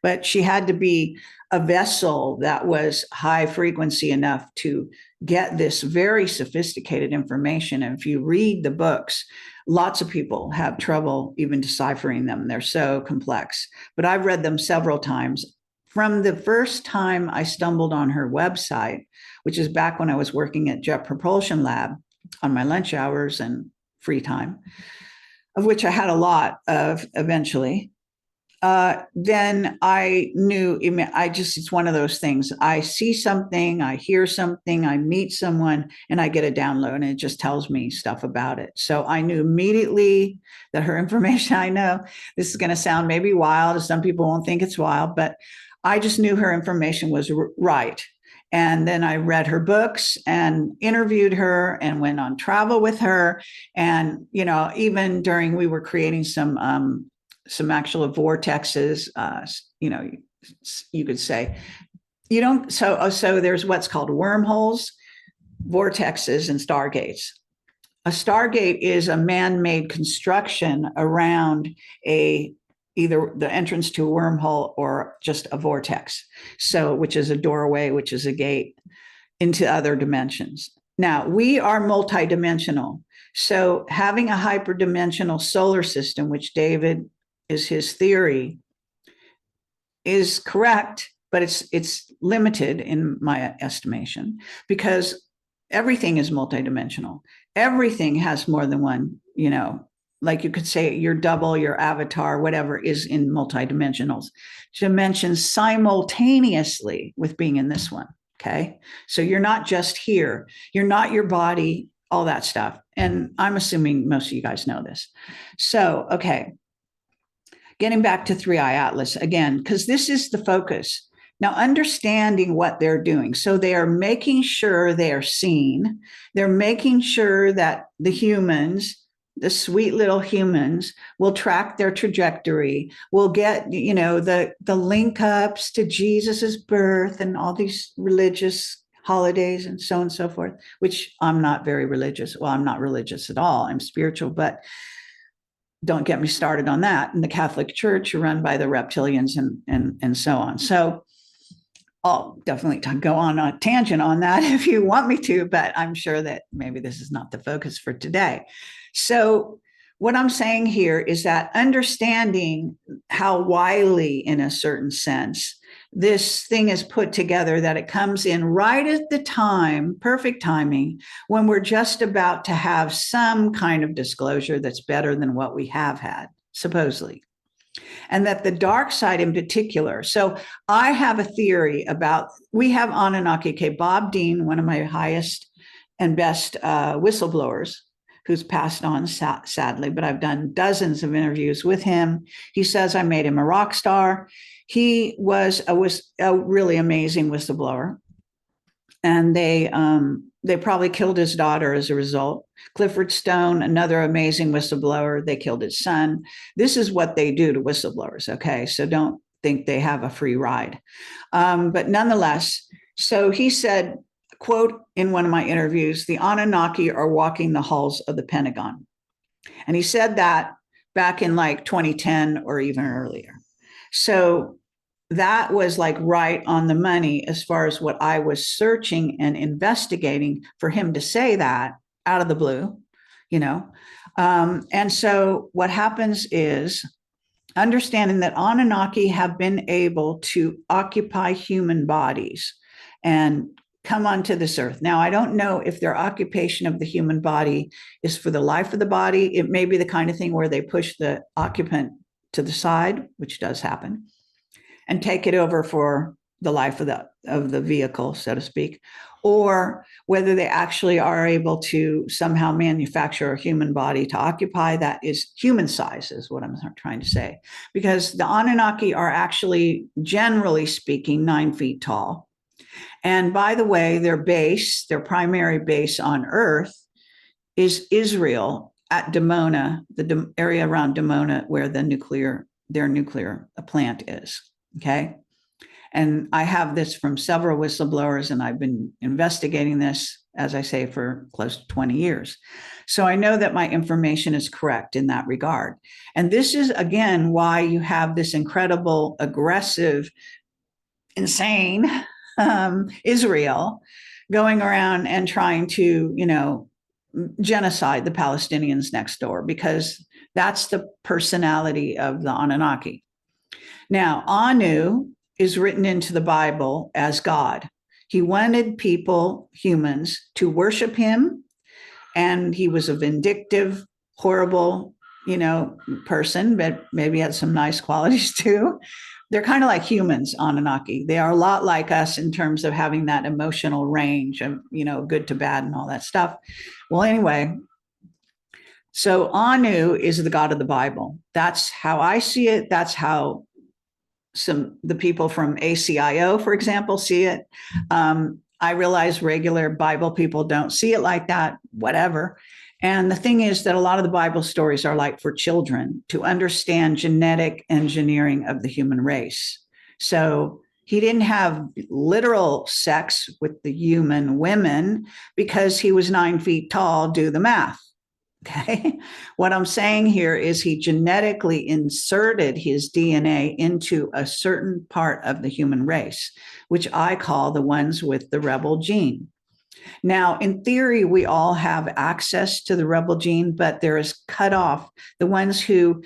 But she had to be a vessel that was high frequency enough to get this very sophisticated information. And if you read the books, lots of people have trouble even deciphering them. They're so complex. But I've read them several times. From the first time I stumbled on her website, which is back when I was working at Jet Propulsion Lab on my lunch hours and free time, of which I had a lot of eventually, then I knew, it's one of those things. I see something, I hear something, I meet someone, and I get a download, and it just tells me stuff about it. So I knew immediately that her information, I know this is going to sound maybe wild, some people won't think it's wild, but I just knew her information was right. And then I read her books and interviewed her and went on travel with her. And, even during, we were creating some actual vortexes, you could say, so there's what's called wormholes, vortexes, and stargates. A stargate is a man-made construction around either the entrance to a wormhole or just a vortex. So, which is a doorway, which is a gate into other dimensions. Now, we are multidimensional. So having a hyperdimensional solar system, which David is his theory, is correct, but it's limited in my estimation, because everything is multidimensional. Everything has more than one, like you could say your double, your avatar, whatever, is in multidimensional dimensions simultaneously with being in this one. Okay. So you're not just here, you're not your body, all that stuff. And I'm assuming most of you guys know this. So, okay. Getting back to 3IAtlas again, because this is the focus. Now, understanding what they're doing. So they are making sure they are seen. They're making sure that the humans, the sweet little humans, will track their trajectory, will get, the link ups to Jesus's birth and all these religious holidays and so on and so forth, which I'm not very religious. Well, I'm not religious at all. I'm spiritual, but don't get me started on that. In the Catholic Church, run by the reptilians and so on. So I'll definitely go on a tangent on that if you want me to, but I'm sure that maybe this is not the focus for today. So what I'm saying here is that understanding how wily, in a certain sense, this thing is put together, that it comes in right at the time, perfect timing, when we're just about to have some kind of disclosure that's better than what we have had, supposedly. And that the dark side in particular. So I have a theory about, we have Anunnaki, okay, Bob Dean, one of my highest and best whistleblowers, who's passed on sadly, but I've done dozens of interviews with him. He says I made him a rock star. He was a really amazing whistleblower. And they probably killed his daughter as a result. Clifford Stone, another amazing whistleblower, they killed his son. This is what they do to whistleblowers, okay? So don't think they have a free ride. But nonetheless, so he said, quote, in one of my interviews, the Anunnaki are walking the halls of the Pentagon. And he said that back in like 2010 or even earlier. So that was like right on the money as far as what I was searching and investigating for him to say that out of the blue, And so what happens is understanding that Anunnaki have been able to occupy human bodies and come onto this earth. Now, I don't know if their occupation of the human body is for the life of the body. It may be the kind of thing where they push the occupant to the side, which does happen, and take it over for the life of the vehicle, so to speak, or whether they actually are able to somehow manufacture a human body to occupy that is human size, is what I'm trying to say. Because the Anunnaki are actually, generally speaking, 9 feet tall. And by the way, their primary base on Earth is Israel at Dimona, the area around Dimona where their nuclear plant is. Okay. And I have this from several whistleblowers, and I've been investigating this, as I say, for close to 20 years. So I know that my information is correct in that regard. And this is, again, why you have this incredible, aggressive, insane Israel going around and trying to, genocide the Palestinians next door, because that's the personality of the Anunnaki. Now, Anu is written into the Bible as God. He wanted people, humans, to worship him, and he was a vindictive, horrible, person, but maybe had some nice qualities too. They're kind of like humans, Anunnaki. They are a lot like us in terms of having that emotional range of, good to bad and all that stuff. Well, anyway, so Anu is the God of the Bible. That's how I see it. That's how the people from ACIO, for example, see it. I realize regular Bible people don't see it like that, whatever. And the thing is that a lot of the Bible stories are like for children to understand genetic engineering of the human race. So he didn't have literal sex with the human women because he was 9 feet tall. Do the math. Okay. What I'm saying here is he genetically inserted his DNA into a certain part of the human race, which I call the ones with the rebel gene. Now, in theory, we all have access to the rebel gene, but there is cut off. The ones who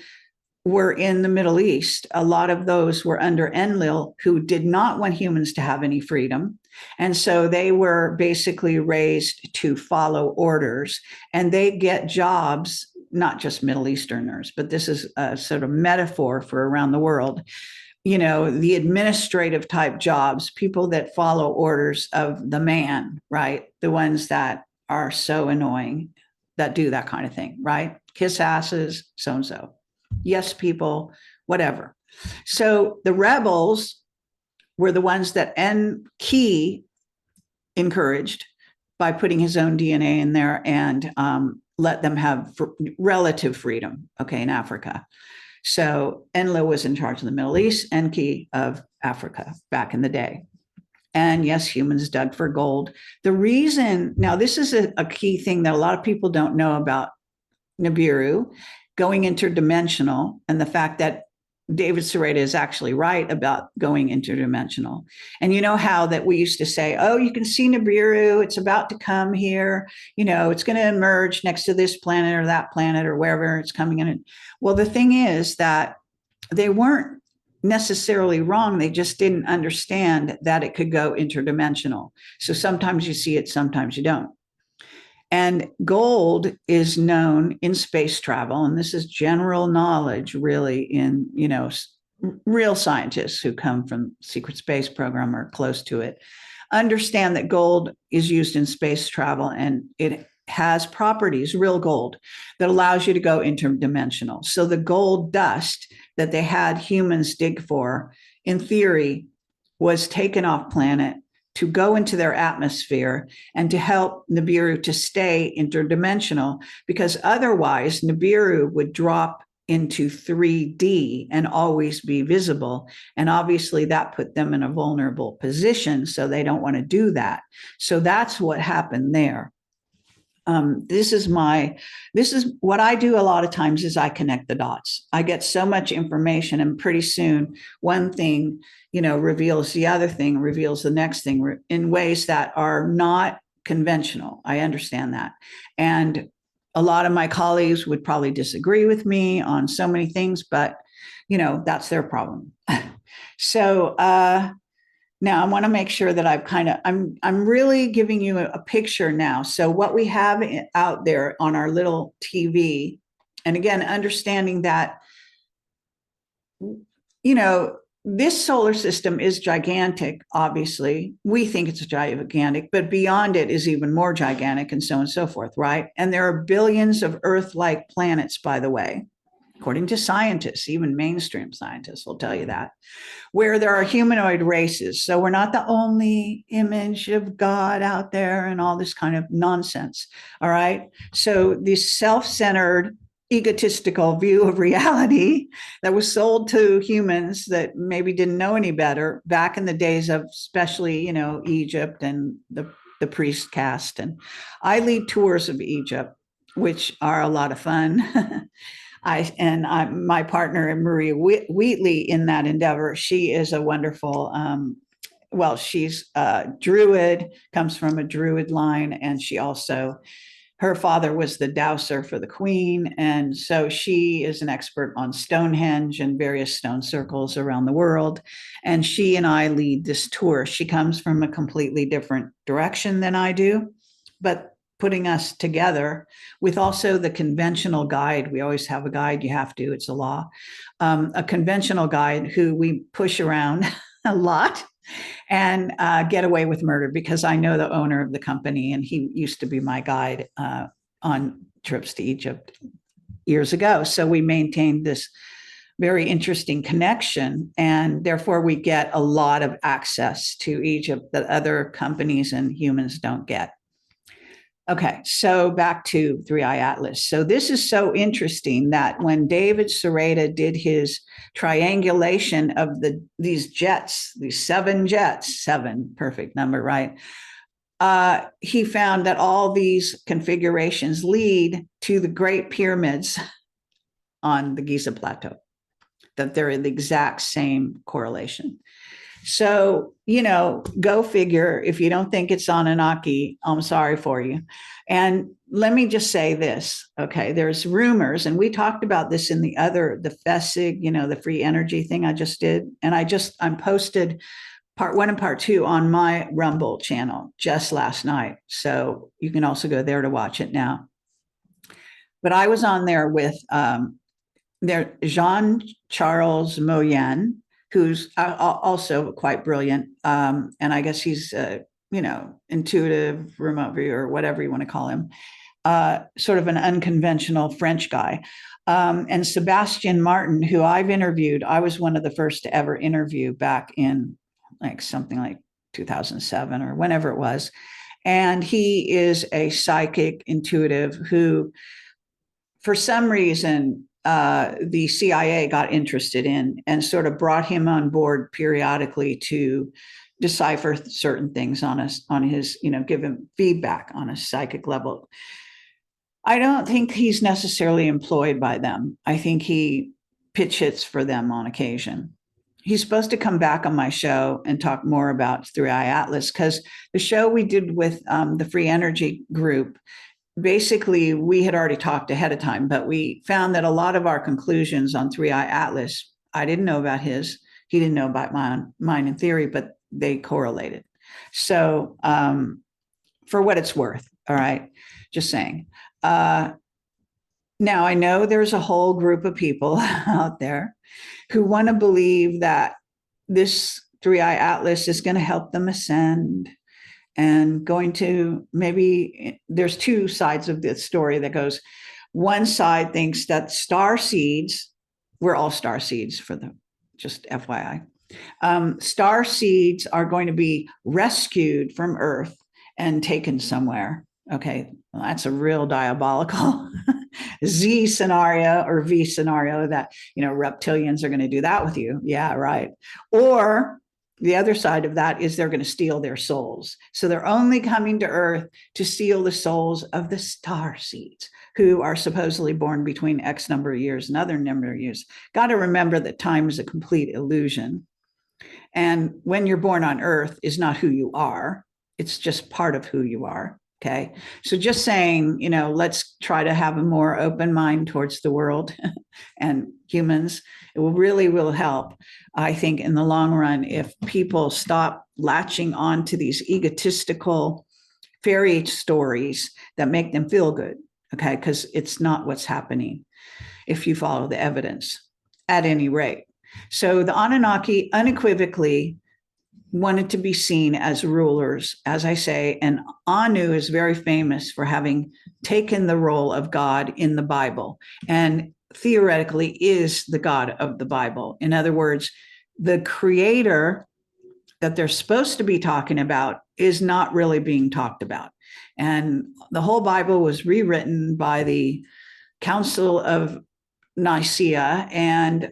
were in the Middle East, a lot of those were under Enlil, who did not want humans to have any freedom. And so they were basically raised to follow orders, and they get jobs, not just Middle Easterners, but this is a sort of metaphor for around the world. The administrative type jobs, people that follow orders of the man, right? The ones that are so annoying that do that kind of thing, right? Kiss asses, so-and-so. Yes, people, whatever. So the rebels were the ones that Enki encouraged by putting his own DNA in there and let them have relative freedom, in Africa. So Enlil was in charge of the Middle East, Enki of Africa back in the day. And yes, humans dug for gold. The reason, now this is a key thing that a lot of people don't know about Nibiru, going interdimensional, and the fact that David Sereda is actually right about going interdimensional. And you know how that we used to say, oh, you can see Nibiru, it's about to come here, it's going to emerge next to this planet or that planet or wherever it's coming in. Well, the thing is that they weren't necessarily wrong. They just didn't understand that it could go interdimensional. So sometimes you see it, sometimes you don't. And gold is known in space travel, and this is general knowledge really in, real scientists who come from secret space program or close to it, understand that gold is used in space travel, and it has properties, real gold, that allows you to go interdimensional. So the gold dust that they had humans dig for, in theory, was taken off planet to go into their atmosphere and to help Nibiru to stay interdimensional, because otherwise Nibiru would drop into 3D and always be visible. And obviously that put them in a vulnerable position. So they don't want to do that. So that's what happened there. This is what I do a lot of times is I connect the dots. I get so much information, and pretty soon one thing, reveals the other thing, reveals the next thing in ways that are not conventional. I understand that. And a lot of my colleagues would probably disagree with me on so many things, but that's their problem. So now I want to make sure that I'm really giving you a picture now. So what we have out there on our little TV, and again, understanding that, this solar system is gigantic, obviously. We think it's gigantic, but beyond it is even more gigantic, and so on and so forth, right? And there are billions of Earth-like planets, by the way, according to scientists, even mainstream scientists will tell you that, where there are humanoid races. So we're not the only image of God out there and all this kind of nonsense, all right? So this self-centered, egotistical view of reality that was sold to humans that maybe didn't know any better back in the days of especially, Egypt and the priest caste. And I lead tours of Egypt, which are a lot of fun. My partner, Maria Wheatley, in that endeavor, she is a wonderful, she's a Druid, comes from a Druid line, and her father was the dowser for the queen. And so she is an expert on Stonehenge and various stone circles around the world. And she and I lead this tour. She comes from a completely different direction than I do, but putting us together with also the conventional guide. We always have a guide. You have to, it's a law. A conventional guide who we push around a lot and get away with murder, because I know the owner of the company, and he used to be my guide on trips to Egypt years ago. So we maintained this very interesting connection, and therefore we get a lot of access to Egypt that other companies and humans don't get. Okay, so back to 3IAtlas. So this is so interesting that when David Sereda did his triangulation of these jets, these 7 jets, 7, perfect number, right? He found that all these configurations lead to the Great Pyramids on the Giza Plateau, that they're in the exact same correlation. So, go figure. If you don't think it's Anunnaki, I'm sorry for you. And let me just say this, okay? There's rumors, and we talked about this in the FESIG, the free energy thing I just did. And I posted part 1 and part 2 on my Rumble channel just last night. So you can also go there to watch it now. But I was on there with Jean-Charles Moyen, who's also quite brilliant. And I guess he's, intuitive, remote viewer, or whatever you want to call him, sort of an unconventional French guy. And Sebastian Martin, who I've interviewed. I was one of the first to ever interview back in something like 2007 or whenever it was. And he is a psychic intuitive who, for some reason, the CIA got interested in and sort of brought him on board periodically to decipher certain things on his, give him feedback on a psychic level. I don't think he's necessarily employed by them. I think he pitch hits for them on occasion. He's supposed to come back on my show and talk more about 3IAtlas, because the show we did with the Free Energy group, basically, we had already talked ahead of time, but we found that a lot of our conclusions on 3IAtlas, I didn't know about his, he didn't know about mine in theory, but they correlated. So for what it's worth, all right, just saying. Now, I know there's a whole group of people out there who want to believe that this 3IAtlas is going to help them ascend, and going to, maybe there's 2 sides of this story that goes. One side thinks that star seeds, we're all star seeds, for the, just FYI. Star seeds are going to be rescued from Earth and taken somewhere. Okay, well, that's a real diabolical Z scenario or V scenario, that, reptilians are going to do that with you. Yeah, right. Or the other side of that is they're going to steal their souls. So they're only coming to Earth to steal the souls of the star seeds, who are supposedly born between X number of years and other number of years. Got to remember that time is a complete illusion. And when you're born on Earth is not who you are. It's just part of who you are. Okay. So just saying, let's try to have a more open mind towards the world and humans. It will help, I think, in the long run, if people stop latching on to these egotistical fairy stories that make them feel good. Okay. Because it's not what's happening if you follow the evidence at any rate. So the Anunnaki unequivocally wanted to be seen as rulers, as I say, and Anu is very famous for having taken the role of God in the Bible and theoretically is the God of the Bible. In other words, the creator that they're supposed to be talking about is not really being talked about. And the whole Bible was rewritten by the Council of Nicaea, and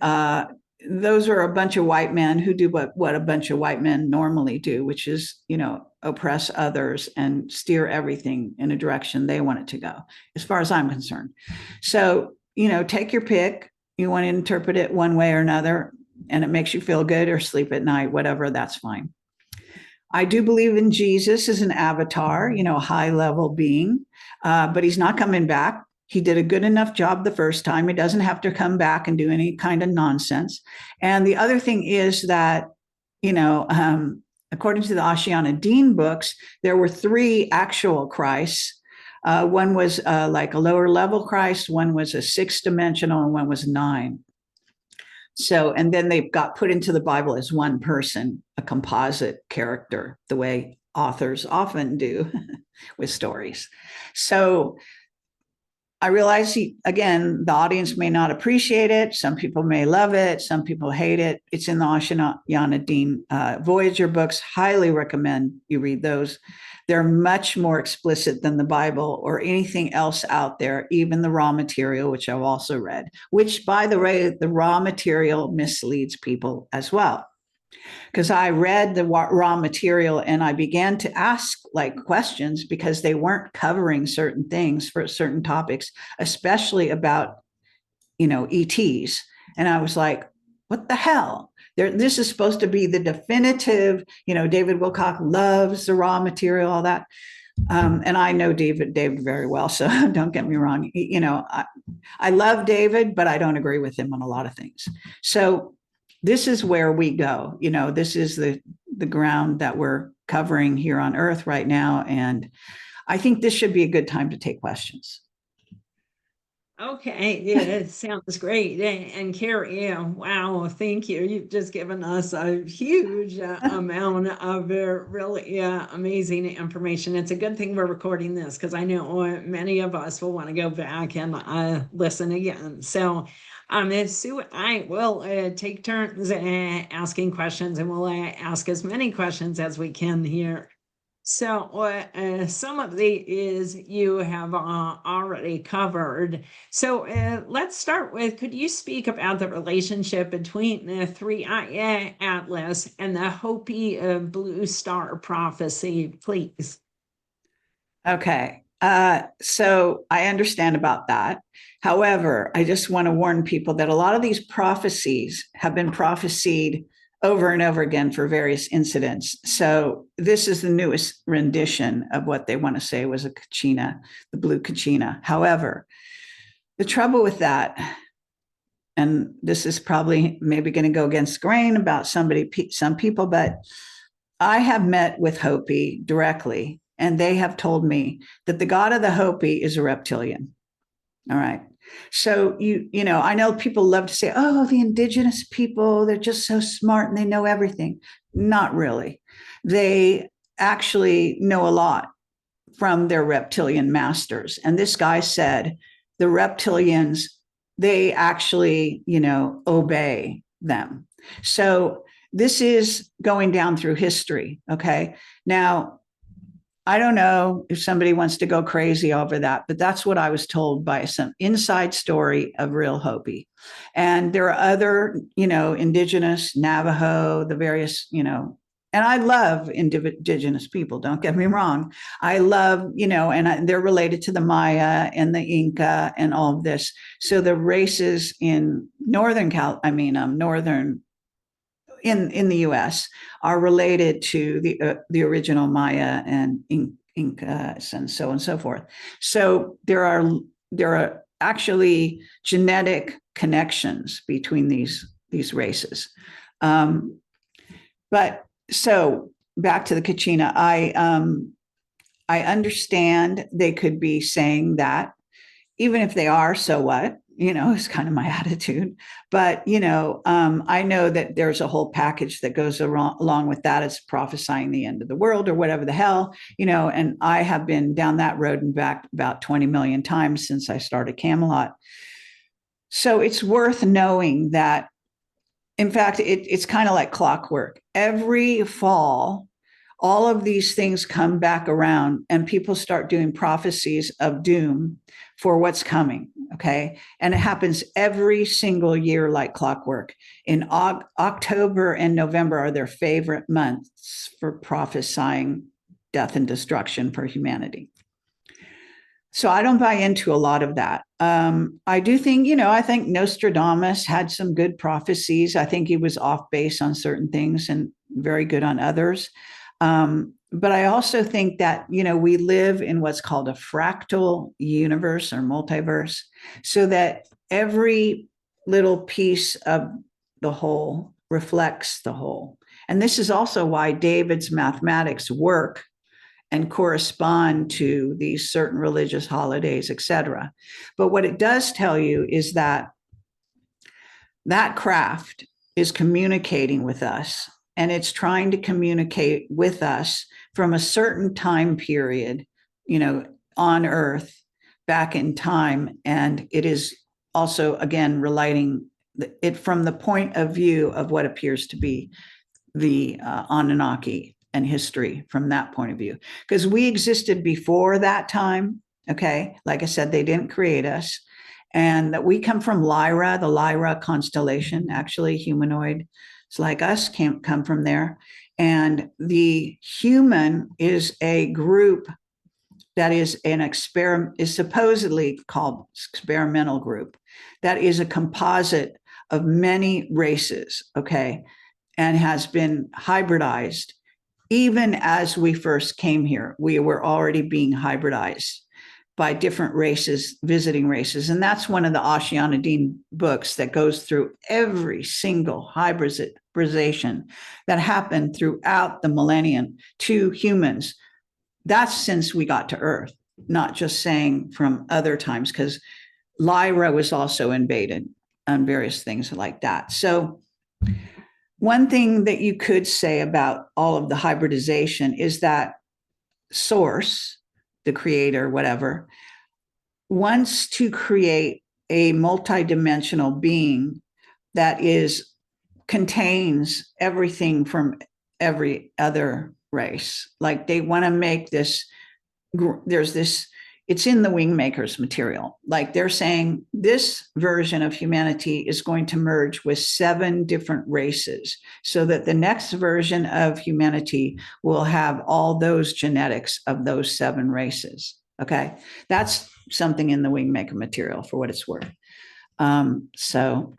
those are a bunch of white men who do what a bunch of white men normally do, which is, oppress others and steer everything in a direction they want it to go, as far as I'm concerned. So, take your pick. You want to interpret it one way or another, and it makes you feel good or sleep at night, whatever, that's fine. I do believe in Jesus as an avatar, a high level being, but he's not coming back. He did a good enough job the first time. He doesn't have to come back and do any kind of nonsense. And the other thing is that, according to the Ashiana Dean books, there were 3 actual Christs. One was like a lower level Christ, one was a 6th dimensional, and one was 9. So, and then they got put into the Bible as one person, a composite character, the way authors often do with stories. So I realize, again, the audience may not appreciate it. Some people may love it. Some people hate it. It's in the Ashiana Dean Voyager books. Highly recommend you read those. They're much more explicit than the Bible or anything else out there, even the raw material, which I've also read, which, by the way, the raw material misleads people as well. Because I read the raw material and I began to ask questions because they weren't covering certain things for certain topics, especially about, ETs. And I was like, what the hell? This is supposed to be the definitive, David Wilcock loves the raw material, all that. And I know David very well, so don't get me wrong. I love David, but I don't agree with him on a lot of things. So this is where we go. This is the ground that we're covering here on Earth right now. And I think this should be a good time to take questions. Okay, yeah, it sounds great. And Kerry, wow, thank you. You've just given us a huge amount of really amazing information. It's a good thing we're recording this because I know many of us will want to go back and listen again. So Sue, I will take turns asking questions, and we'll ask as many questions as we can here. So some of these you have already covered. So let's start with, could you speak about the relationship between the 3IAtlas and the Hopi Blue Star prophecy, please? Okay. So I understand about that. However, I just want to warn people that a lot of these prophecies have been prophesied over and over again for various incidents. So this is the newest rendition of what they want to say was a Kachina, the blue Kachina. However, the trouble with that, and this is probably maybe going to go against grain about some people, but I have met with Hopi directly, and they have told me that the god of the Hopi is a reptilian. All right. So, I know people love to say, oh, the indigenous people, they're just so smart and they know everything. Not really. They actually know a lot from their reptilian masters. And this guy said the reptilians, they actually, obey them. So this is going down through history. Okay. Now, I don't know if somebody wants to go crazy over that, but that's what I was told by some inside story of real Hopi. And there are other, indigenous, Navajo, the various, and I love indigenous people, don't get me wrong. I love, and they're related to the Maya and the Inca and all of this. So the races in northern in the U.S. are related to the original Maya and Incas and so forth. So there are actually genetic connections between these races. But so back to the Kachina, I understand they could be saying that, even if they are, so what? Is kind of my attitude. But, I know that there's a whole package that goes along with that. It's prophesying the end of the world or whatever the hell, and I have been down that road and back about 20 million times since I started Camelot. So it's worth knowing that, in fact, it's kind of like clockwork. Every fall, all of these things come back around and people start doing prophecies of doom for what's coming. Okay. And it happens every single year like clockwork. In October and November are their favorite months for prophesying death and destruction for humanity. So I don't buy into a lot of that. I do think, I think Nostradamus had some good prophecies. I think he was off base on certain things and very good on others. But I also think that, we live in what's called a fractal universe or multiverse, so that every little piece of the whole reflects the whole. And this is also why David's mathematics work and correspond to these certain religious holidays, etc. But what it does tell you is that that craft is communicating with us, and it's trying to communicate with us from a certain time period, on Earth, back in time. And it is also, again, relating it from the point of view of what appears to be the Anunnaki and history from that point of view. Because we existed before that time, okay? Like I said, they didn't create us. And that we come from Lyra, the Lyra constellation, actually humanoid. It's like us come from there. And the human is a group that is is supposedly called experimental group. That is a composite of many races, okay? And has been hybridized. Even as we first came here, we were already being hybridized by different races, visiting races. And that's one of the Oceanidine books that goes through every single hybridization that happened throughout the millennium to humans. That's since we got to Earth, not just saying from other times, because Lyra was also invaded and various things like that. So one thing that you could say about all of the hybridization is that Source, the creator, whatever, wants to create a multidimensional being that contains everything from every other race. Like they want to make this, it's in the Wingmakers material. Like they're saying this version of humanity is going to merge with 7 different races so that the next version of humanity will have all those genetics of those 7 races. Okay. That's something in the Wingmaker material for what it's worth. And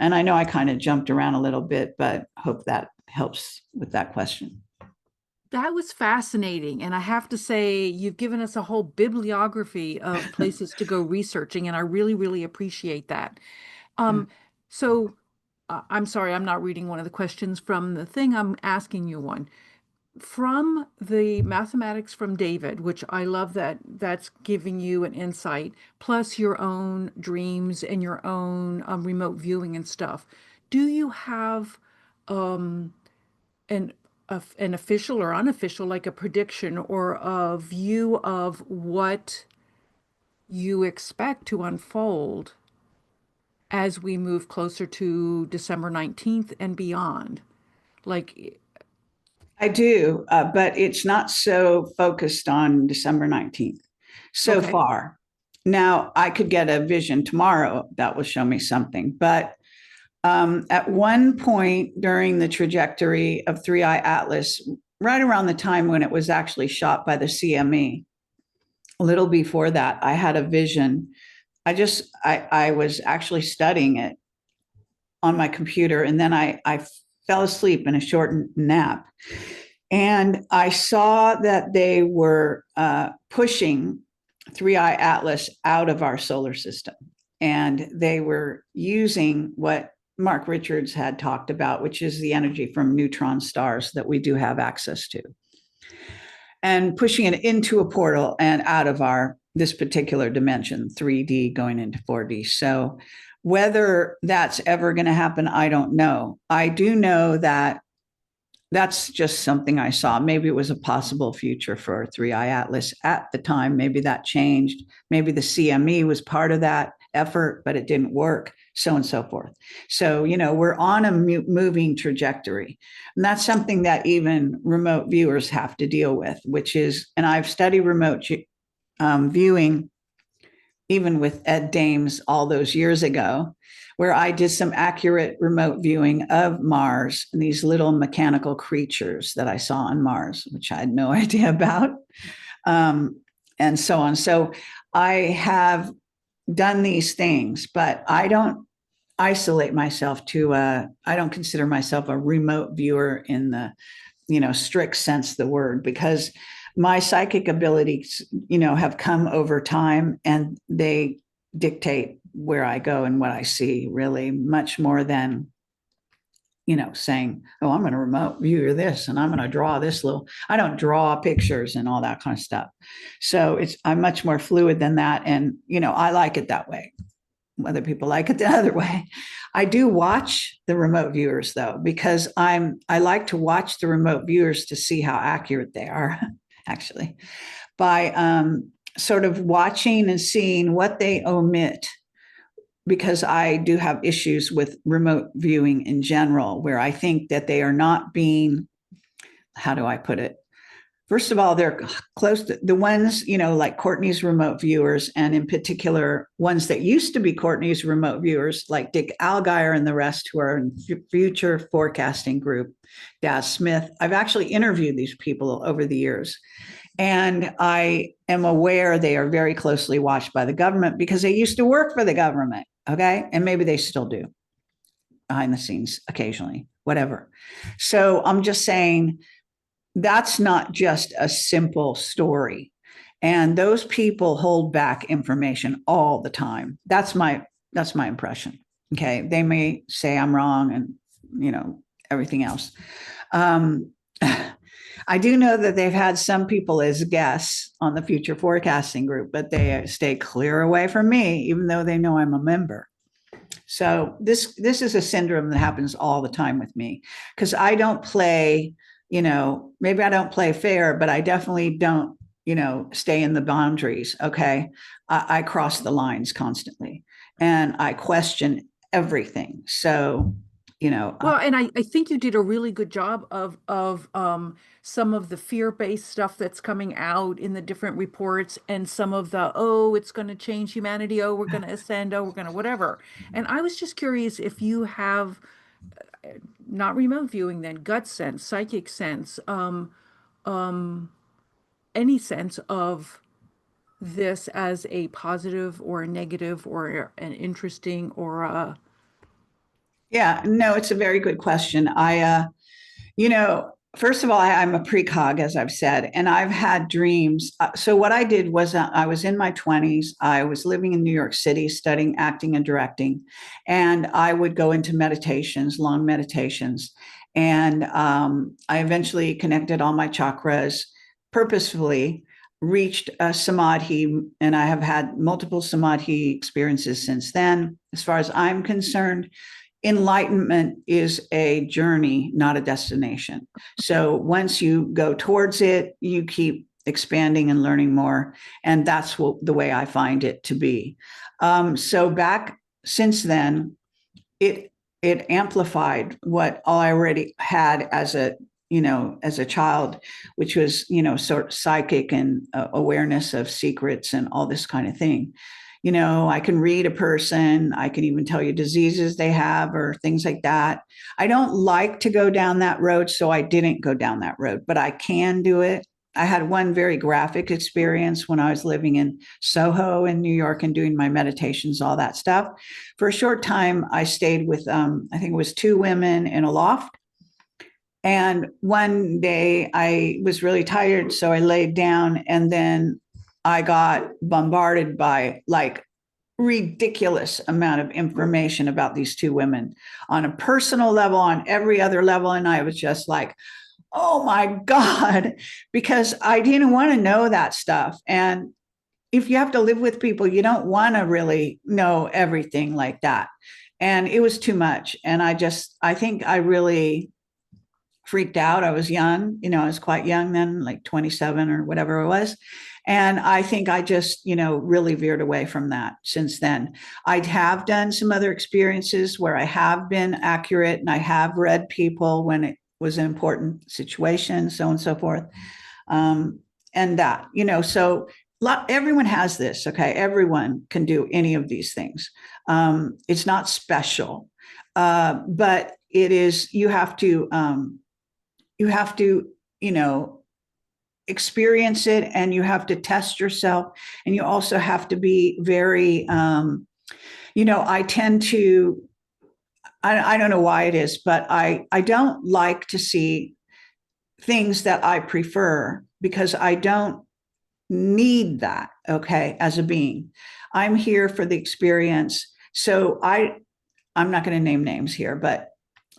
I know I kind of jumped around a little bit, but hope that helps with that question. That was fascinating. And I have to say, you've given us a whole bibliography of places to go researching, and I really, really appreciate that. So I'm sorry, I'm not reading one of the questions from the thing. I'm asking you one. From the mathematics from David, which I love that's giving you an insight, plus your own dreams and your own remote viewing and stuff. Do you have an official or unofficial, like a prediction or a view of what you expect to unfold as we move closer to December 19th and beyond? Like, I do, but it's not so focused on December 19th so far. Now, I could get a vision tomorrow that will show me something, but at one point during the trajectory of 3IAtlas, right around the time when it was actually shot by the CME, a little before that, I had a vision. I was actually studying it on my computer, and then I fell asleep in a short nap. And I saw that they were pushing 3IAtlas out of our solar system. And they were using what Mark Richards had talked about, which is the energy from neutron stars that we do have access to, and pushing it into a portal and out of this particular dimension, 3D going into 4D. So whether that's ever going to happen, I don't know. I do know that that's just something I saw. Maybe it was a possible future for 3IAtlas at the time. Maybe that changed. Maybe the CME was part of that effort, but it didn't work, so on and so forth. So, we're on a moving trajectory. And that's something that even remote viewers have to deal with, which is, and I've studied remote viewing, even with Ed Dames all those years ago, where I did some accurate remote viewing of Mars and these little mechanical creatures that I saw on Mars, which I had no idea about, and so on. So I have done these things, but I don't isolate myself I don't consider myself a remote viewer in the, strict sense of the word, because my psychic abilities, have come over time, and they dictate where I go and what I see, really much more than, saying, oh, I'm going to remote view this and I'm going to draw this I don't draw pictures and all that kind of stuff. So I'm much more fluid than that. And, I like it that way. Whether people like it the other way. I do watch the remote viewers, though, because I like to watch the remote viewers to see how accurate they are, actually, by sort of watching and seeing what they omit, because I do have issues with remote viewing in general, where I think that they are not being, how do I put it? First of all, they're close to the ones, like Courtney's remote viewers, and in particular, ones that used to be Courtney's remote viewers, like Dick Algier and the rest, who are in future forecasting group, Daz Smith. I've actually interviewed these people over the years. And I am aware they are very closely watched by the government because they used to work for the government. Okay. And maybe they still do behind the scenes occasionally, whatever. So I'm just saying, that's not just a simple story. And those people hold back information all the time. That's my impression. Okay. They may say I'm wrong and, everything else. I do know that they've had some people as guests on the future forecasting group, but they stay clear away from me, even though they know I'm a member. So this is a syndrome that happens all the time with me, because I don't play, maybe I don't play fair, but I definitely don't, stay in the boundaries. Okay. I cross the lines constantly, and I question everything. So, well, and I think you did a really good job of some of the fear-based stuff that's coming out in the different reports, and some of the, oh, it's going to change humanity, oh, we're going to ascend, oh, we're going to whatever. And I was just curious if you have, not remote viewing then, gut sense, psychic sense, any sense of this as a positive or a negative or an interesting or a... Yeah, no, it's a very good question. First of all, I'm a precog, as I've said, and I've had dreams. So what I did was I was in my 20s. I was living in New York City, studying acting and directing, and I would go into meditations, long meditations. And I eventually connected all my chakras purposefully, reached a samadhi, and I have had multiple samadhi experiences since then. As far as I'm concerned, enlightenment is a journey, not a destination. So once you go towards it, you keep expanding and learning more. And that's the way I find it to be. So back since then, it amplified what I already had as a child, which was, sort of psychic and awareness of secrets and all this kind of thing. I can read a person. I can even tell you diseases they have or things like that. I don't like to go down that road, so I didn't go down that road, but I can do it. I had one very graphic experience when I was living in Soho in New York and doing my meditations, all that stuff. For a short time, I stayed with, I think it was 2 women in a loft. And one day I was really tired, so I laid down, and then I got bombarded by like ridiculous amount of information about these two women on a personal level, on every other level. And I was just like, oh my God, because I didn't want to know that stuff. And if you have to live with people, you don't want to really know everything like that. And it was too much. And I think I really freaked out. I was young, I was quite young then, like 27 or whatever it was. And I think I just, really veered away from that since then. I have done some other experiences where I have been accurate, and I have read people when it was an important situation, so on and so forth. And that, so everyone has this. Okay. Everyone can do any of these things. It's not special, but it is, you have to, experience it, and you have to test yourself. And you also have to be very, I tend to, I don't know why it is, but I don't like to see things that I prefer, because I don't need that. Okay. As a being, I'm here for the experience. So I'm not going to name names here, but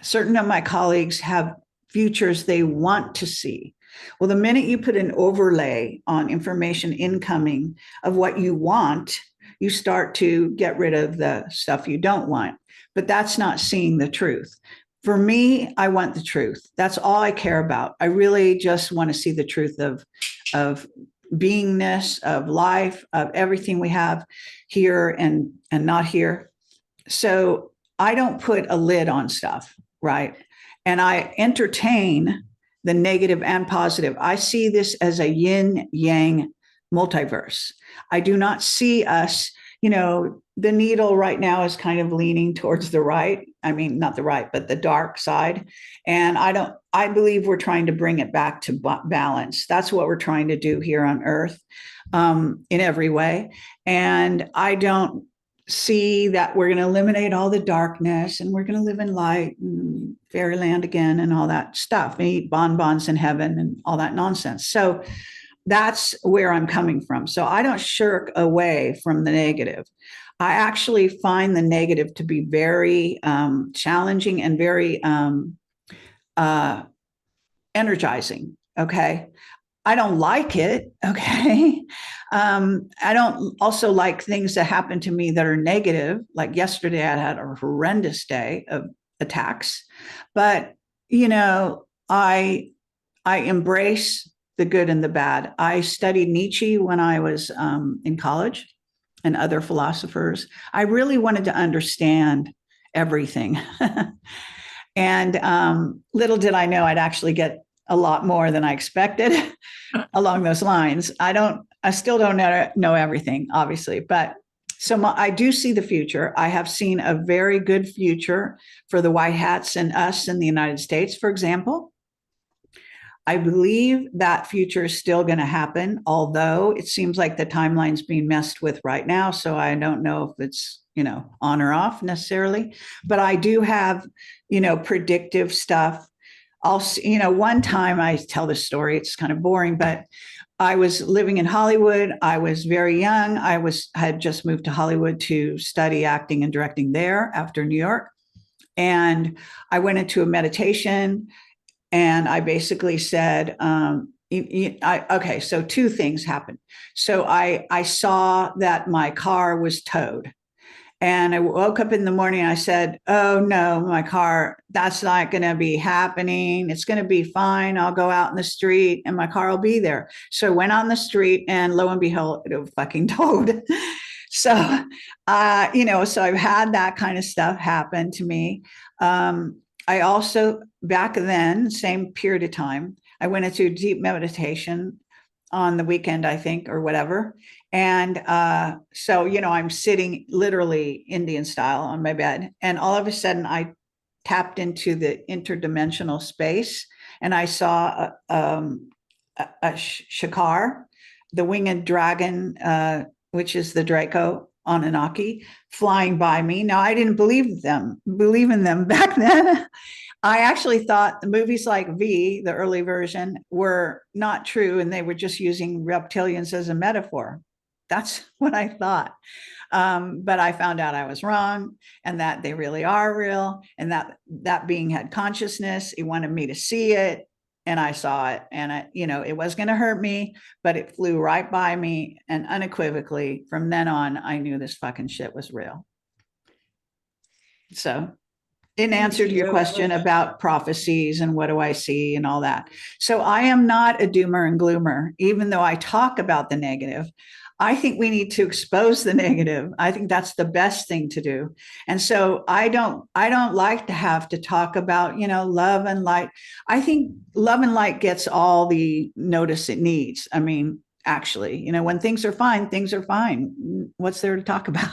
certain of my colleagues have futures they want to see. Well, the minute you put an overlay on information incoming of what you want, you start to get rid of the stuff you don't want. But that's not seeing the truth. For me, I want the truth. That's all I care about. I really just want to see the truth of beingness, of life, of everything we have here and not here. So I don't put a lid on stuff, right? And I entertain the negative and positive. I see this as a yin yang multiverse. I do not see us, the needle right now is kind of leaning towards the right. I mean, not the right, but the dark side. And I believe we're trying to bring it back to balance. That's what we're trying to do here on Earth, in every way. And I don't see that we're going to eliminate all the darkness and we're going to live in light and fairyland again and all that stuff, and eat bonbons in heaven and all that nonsense. So that's where I'm coming from. So I don't shirk away from the negative. I actually find the negative to be very challenging and very energizing. Okay. I don't like it. Okay. I don't also like things that happen to me that are negative. Like yesterday, I had a horrendous day of attacks, but I embrace the good and the bad. I studied Nietzsche when I was in college, and other philosophers. I really wanted to understand everything. And little did I know I'd actually get a lot more than I expected along those lines. I still don't know everything, obviously, but I do see the future. I have seen a very good future for the white hats and us in the United States, for example. I believe that future is still going to happen, although it seems like the timeline's being messed with right now. So I don't know if it's, on or off necessarily, but I do have, predictive stuff. One time I tell this story, it's kind of boring, but I was living in Hollywood. I was very young. Had just moved to Hollywood to study acting and directing there after New York. And I went into a meditation, and I basically said, okay, so two things happened. So I saw that my car was towed. And I woke up in the morning and I said, oh no, my car, that's not going to be happening. It's going to be fine. I'll go out in the street and my car will be there. So I went on the street, and lo and behold, it was fucking towed. So, so I've had that kind of stuff happen to me. I also, back then, same period of time, I went into deep meditation on the weekend, I think, or whatever. And so, I'm sitting literally Indian style on my bed. And all of a sudden I tapped into the interdimensional space, and I saw a shakar, the winged dragon, which is the Draco Anunnaki, flying by me. Now, I didn't believe in them back then. I actually thought the movies like V, the early version, were not true and they were just using reptilians as a metaphor. That's what I thought. But I found out I was wrong and that they really are real and that being had consciousness. He wanted me to see it and I saw it and it was going to hurt me, but it flew right by me. And unequivocally, from then on, I knew this fucking shit was real. So in answer to your question about prophecies and what do I see and all that. So I am not a doomer and gloomer, even though I talk about the negative. I think we need to expose the negative. I think that's the best thing to do. And so I don't like to have to talk about, love and light. I think love and light gets all the notice it needs. I mean, actually, when things are fine, things are fine. What's there to talk about?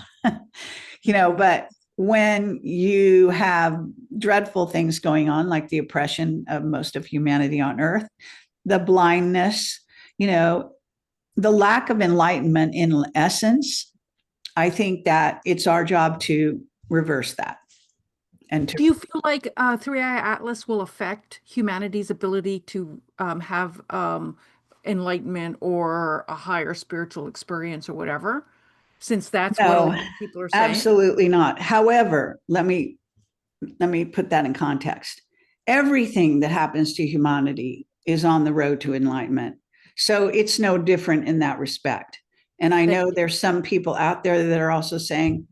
But when you have dreadful things going on, like the oppression of most of humanity on earth, the blindness, the lack of enlightenment in essence, I think that it's our job to reverse that. And do you feel like 3IAtlas will affect humanity's ability to have enlightenment or a higher spiritual experience or whatever? Since that's what a lot of people are saying. Absolutely not. However, let me put that in context. Everything that happens to humanity is on the road to enlightenment. So it's no different in that respect. And I know there's some people out there that are also saying,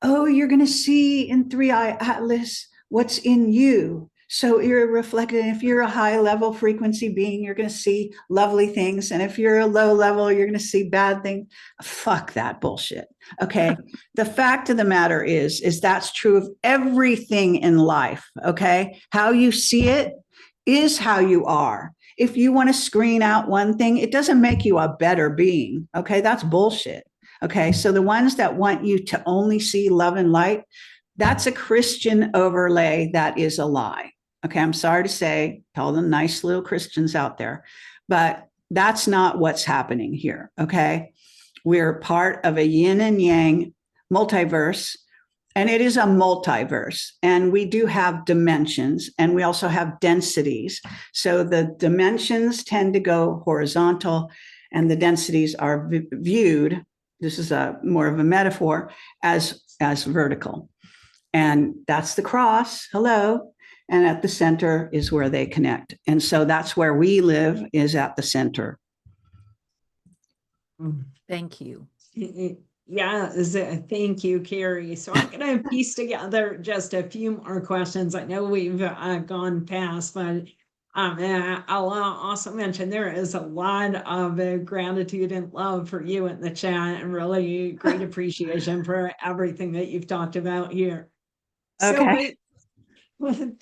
oh, you're going to see in 3IAtlas what's in you. So you're reflected. If you're a high level frequency being, you're going to see lovely things. And if you're a low level, you're going to see bad things. Fuck that bullshit. Okay. The fact of the matter is that's true of everything in life. Okay. How you see it is how you are. If you want to screen out one thing, it doesn't make you a better being. Okay. That's bullshit. Okay. So the ones that want you to only see love and light, that's a Christian overlay. That is a lie. Okay. I'm sorry to say, to all the nice little Christians out there, but that's not what's happening here. Okay. We're part of a yin and yang multiverse, and it is a multiverse. And we do have dimensions and we also have densities. So the dimensions tend to go horizontal and the densities are viewed, this is more of a metaphor, as vertical. And that's the cross. Hello. And at the center is where they connect. And so that's where we live, is at the center. Thank you. Yeah, thank you, Kerry. So I'm going to piece together just a few more questions. I know we've gone past, but I'll also mention there is a lot of gratitude and love for you in the chat, and really great appreciation for everything that you've talked about here. Okay. So,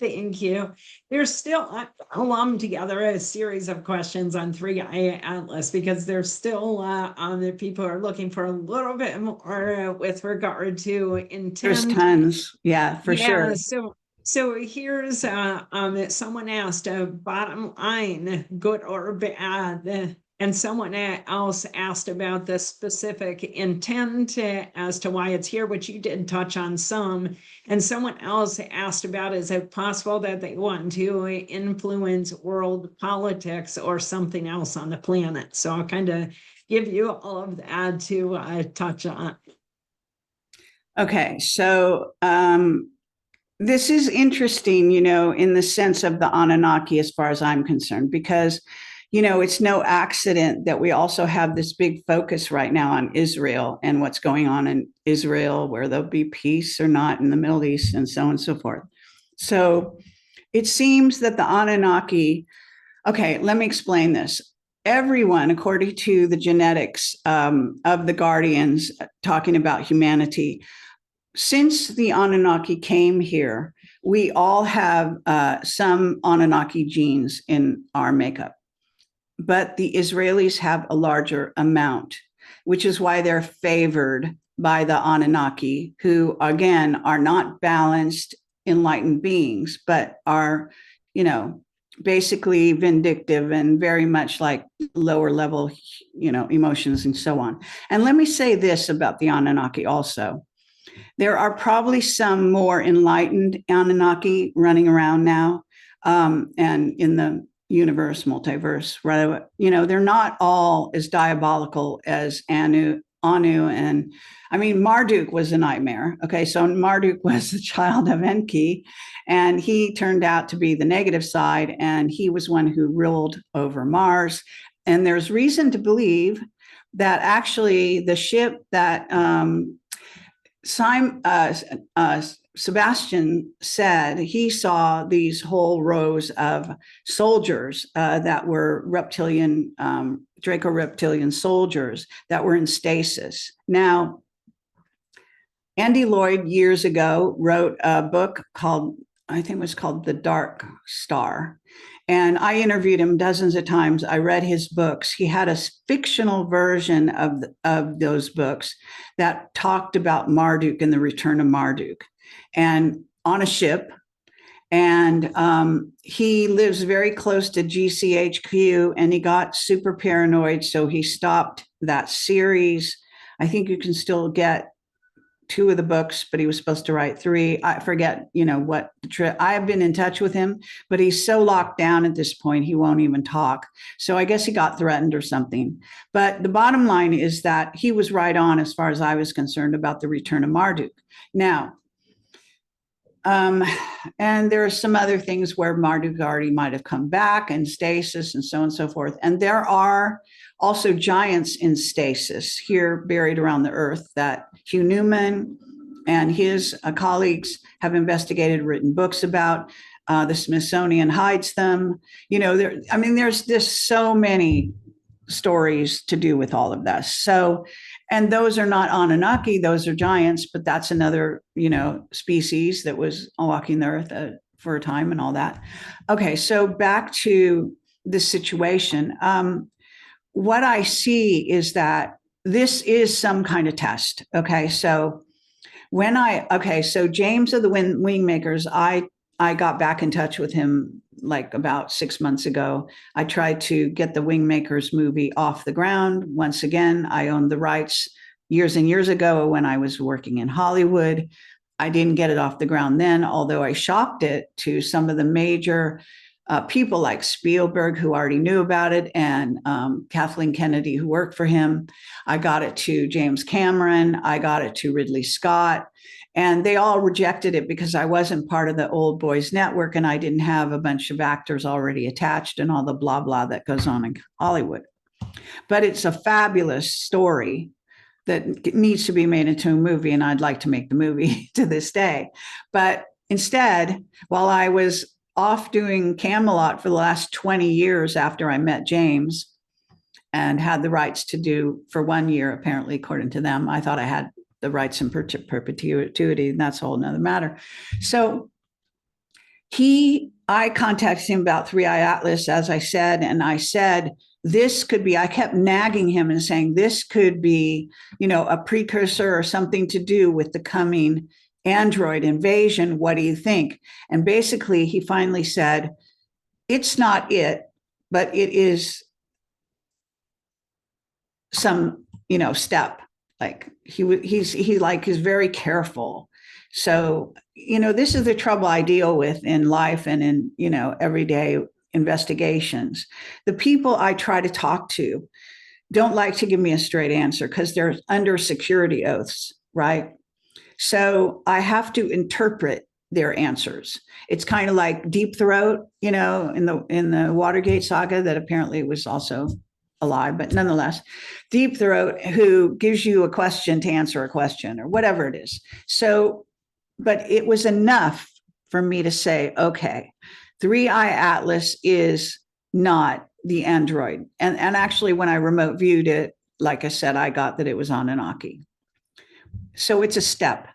thank you. There's still, I'll lump together a series of questions on 3IAtlas because there's still the people are looking for a little bit more with regard to intent. There's tons. Yeah, for sure. So here's someone asked bottom line, good or bad, and someone else asked about the specific intent as to why it's here, which you did touch on some. And someone else asked about, is it possible that they want to influence world politics or something else on the planet? So I'll kind of give you all of that to touch on. Okay, so this is interesting, in the sense of the Anunnaki, as far as I'm concerned, because it's no accident that we also have this big focus right now on Israel and what's going on in Israel, where there'll be peace or not in the Middle East and so on and so forth. So it seems that the Anunnaki, okay, let me explain this. Everyone, according to the genetics of the guardians talking about humanity, since the Anunnaki came here, we all have some Anunnaki genes in our makeup. But the Israelis have a larger amount, which is why they're favored by the Anunnaki, who, again, are not balanced, enlightened beings, but are, basically vindictive and very much like lower level, emotions and so on. And let me say this about the Anunnaki also. There are probably some more enlightened Anunnaki running around now, and in the universe, multiverse, right? You know, they're not all as diabolical as Anu, and I mean, Marduk was a nightmare. Okay, so Marduk was the child of Enki, and he turned out to be the negative side, and he was one who ruled over Mars. And there's reason to believe that actually the ship that Sebastian said he saw these whole rows of soldiers that were reptilian, Draco-reptilian soldiers that were in stasis. Now, Andy Lloyd years ago wrote a book called, I think it was called The Dark Star. And I interviewed him dozens of times. I read his books. He had a fictional version of those books that talked about Marduk and the return of Marduk, and on a ship. And he lives very close to GCHQ, and he got super paranoid. So he stopped that series. I think you can still get 2 of the books, but he was supposed to write 3. I forget, you know, what I have been in touch with him, but he's so locked down at this point, he won't even talk. So I guess he got threatened or something. But the bottom line is that he was right on as far as I was concerned about the return of Marduk. Now, and there are some other things where Marduk already might have come back and stasis and so on and so forth. And there are also giants in stasis here buried around the earth that Hugh Newman and his colleagues have investigated, written books about. The Smithsonian hides them. You know, there's just so many stories to do with all of this. So, and those are not Anunnaki, those are giants, but that's another, you know, species that was walking the earth for a time and all that. Okay, so back to the situation. What I see is that this is some kind of test. Okay, so so James of the Wingmakers, I got back in touch with him like about 6 months ago. I tried to get the Wingmakers movie off the ground. Once again, I owned the rights years and years ago when I was working in Hollywood. I didn't get it off the ground then, although I shopped it to some of the major people like Spielberg, who already knew about it, and Kathleen Kennedy, who worked for him. I got it to James Cameron. I got it to Ridley Scott. And they all rejected it because I wasn't part of the old boys network and I didn't have a bunch of actors already attached and all the blah, blah that goes on in Hollywood. But it's a fabulous story that needs to be made into a movie, and I'd like to make the movie to this day. But instead, while I was off doing Camelot for the last 20 years after I met James and had the rights to do for 1 year, apparently, according to them, I thought I had the rights in perpetuity, and that's a whole nother matter. So I contacted him about 3IAtlas, as I said, and I said, this could be, I kept nagging him and saying, this could be, you know, a precursor or something to do with the coming android invasion. What do you think? And basically, he finally said, it's not it, but it is some, you know, step. Like he's very careful. So, you know, this is the trouble I deal with in life and in, you know, everyday investigations. The people I try to talk to don't like to give me a straight answer because they're under security oaths, right? So I have to interpret their answers. It's kind of like Deep Throat, you know, in the Watergate saga that apparently was also alive, but nonetheless, Deep Throat, who gives you a question to answer a question or whatever it is. So, but it was enough for me to say, okay, 3IAtlas is not the android. And actually, when I remote viewed it, like I said, I got that it was Anunnaki. So it's a step.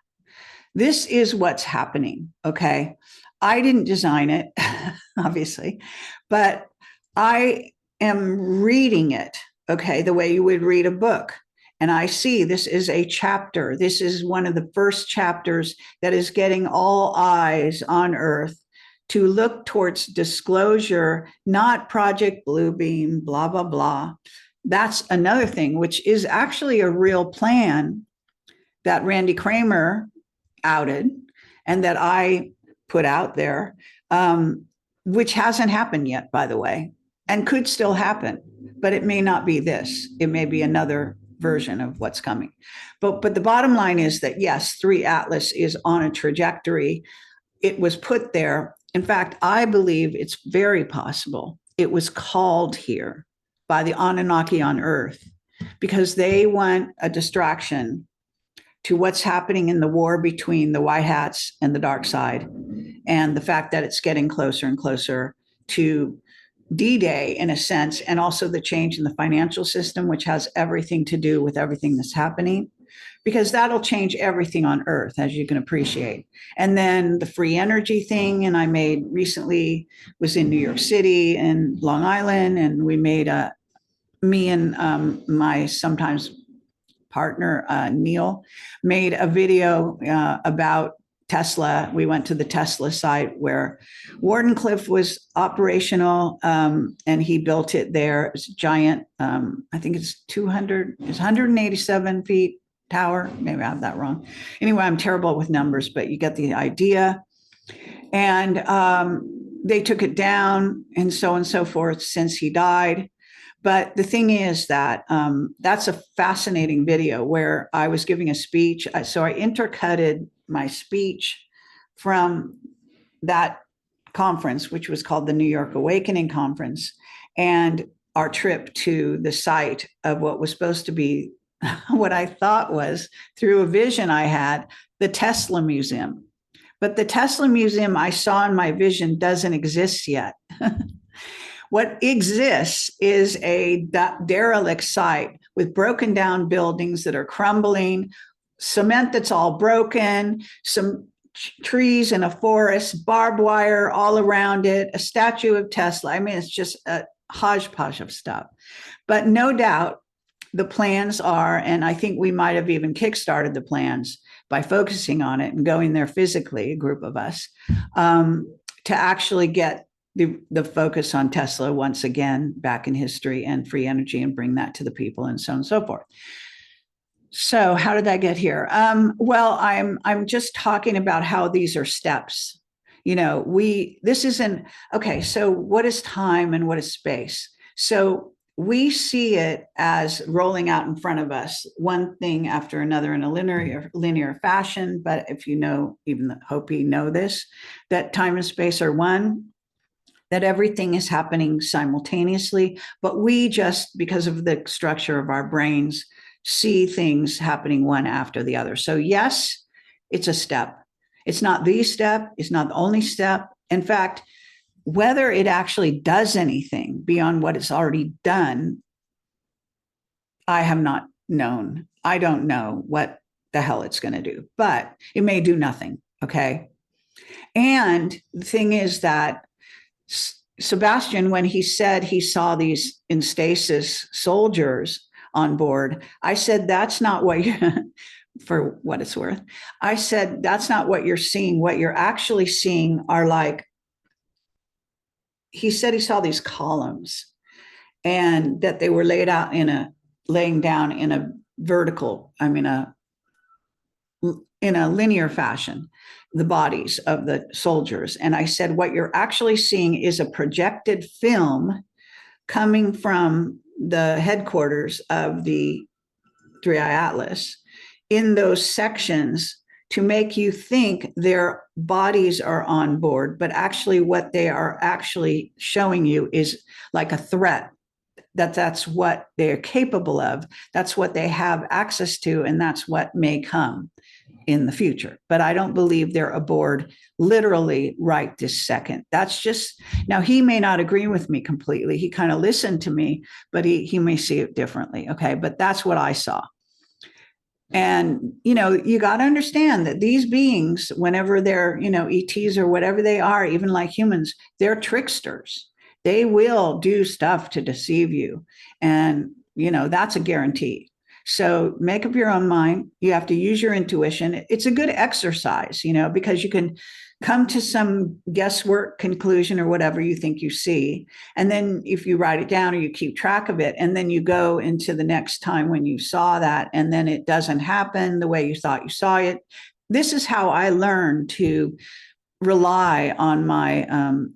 This is what's happening, okay? I didn't design it, obviously, but I am reading it, okay, the way you would read a book. And I see this is a chapter. This is one of the first chapters that is getting all eyes on Earth to look towards disclosure, not Project Bluebeam, blah, blah, blah. That's another thing, which is actually a real plan that Randy Kramer outed and that I put out there, which hasn't happened yet, by the way, and could still happen, but it may not be this. It may be another version of what's coming. But the bottom line is that, yes, 3IAtlas is on a trajectory. It was put there. In fact, I believe it's very possible it was called here by the Anunnaki on Earth because they want a distraction to what's happening in the war between the white hats and the dark side, and the fact that it's getting closer and closer to D-Day in a sense, and also the change in the financial system, which has everything to do with everything that's happening, because that'll change everything on Earth, as you can appreciate. And then the free energy thing, and I made recently, was in New York City and Long Island, and we made me and my sometimes partner, Neil, made a video about Tesla. We went to the Tesla site where Wardenclyffe was operational, and he built it there. It's a giant, I think it's 187 feet tower. Maybe I have that wrong. Anyway, I'm terrible with numbers, but you get the idea. And they took it down and so forth since he died. But the thing is that that's a fascinating video where I was giving a speech. So I intercutted my speech from that conference, which was called the New York Awakening Conference, and our trip to the site of what was supposed to be what I thought was, through a vision I had, the Tesla Museum. But the Tesla Museum I saw in my vision doesn't exist yet. What exists is a derelict site with broken down buildings that are crumbling, cement that's all broken, some trees in a forest, barbed wire all around it, a statue of Tesla. I mean, it's just a hodgepodge of stuff. But no doubt the plans are, and I think we might have even kickstarted the plans by focusing on it and going there physically, a group of us, to actually get the focus on Tesla once again back in history and free energy and bring that to the people and so on and so forth. So how did I get here? Well, I'm just talking about how these are steps. You know, this isn't, okay, so what is time and what is space? So we see it as rolling out in front of us, one thing after another in a linear fashion. But if you know, even the Hopi know this, that time and space are one, that everything is happening simultaneously, but we just, because of the structure of our brains, see things happening one after the other. So yes, it's a step. It's not the step. It's not the only step. In fact, whether it actually does anything beyond what it's already done, I have not known. I don't know what the hell it's going to do, but it may do nothing. Okay. And the thing is that Sebastian, when he said he saw these in stasis soldiers on board, I said, that's not what you, for what it's worth, I said, that's not what you're seeing. What you're actually seeing are like, he said he saw these columns and that they were laying down in a vertical, in a linear fashion, the bodies of the soldiers. And I said, what you're actually seeing is a projected film coming from the headquarters of the 3IAtlas in those sections to make you think their bodies are on board, but actually what they are actually showing you is like a threat, that's what they're capable of, that's what they have access to, and that's what may come in the future. But I don't believe they're aboard literally right this second. That's just, now he may not agree with me completely. He kind of listened to me, but he may see it differently. Okay. But that's what I saw. And, you got to understand that these beings, whenever they're, ETs or whatever they are, even like humans, they're tricksters. They will do stuff to deceive you. And, that's a guarantee. So make up your own mind. You have to use your intuition. It's a good exercise, because you can come to some guesswork conclusion or whatever you think you see. And then if you write it down or you keep track of it, and then you go into the next time when you saw that, and then it doesn't happen the way you thought you saw it. This is how I learned to rely on my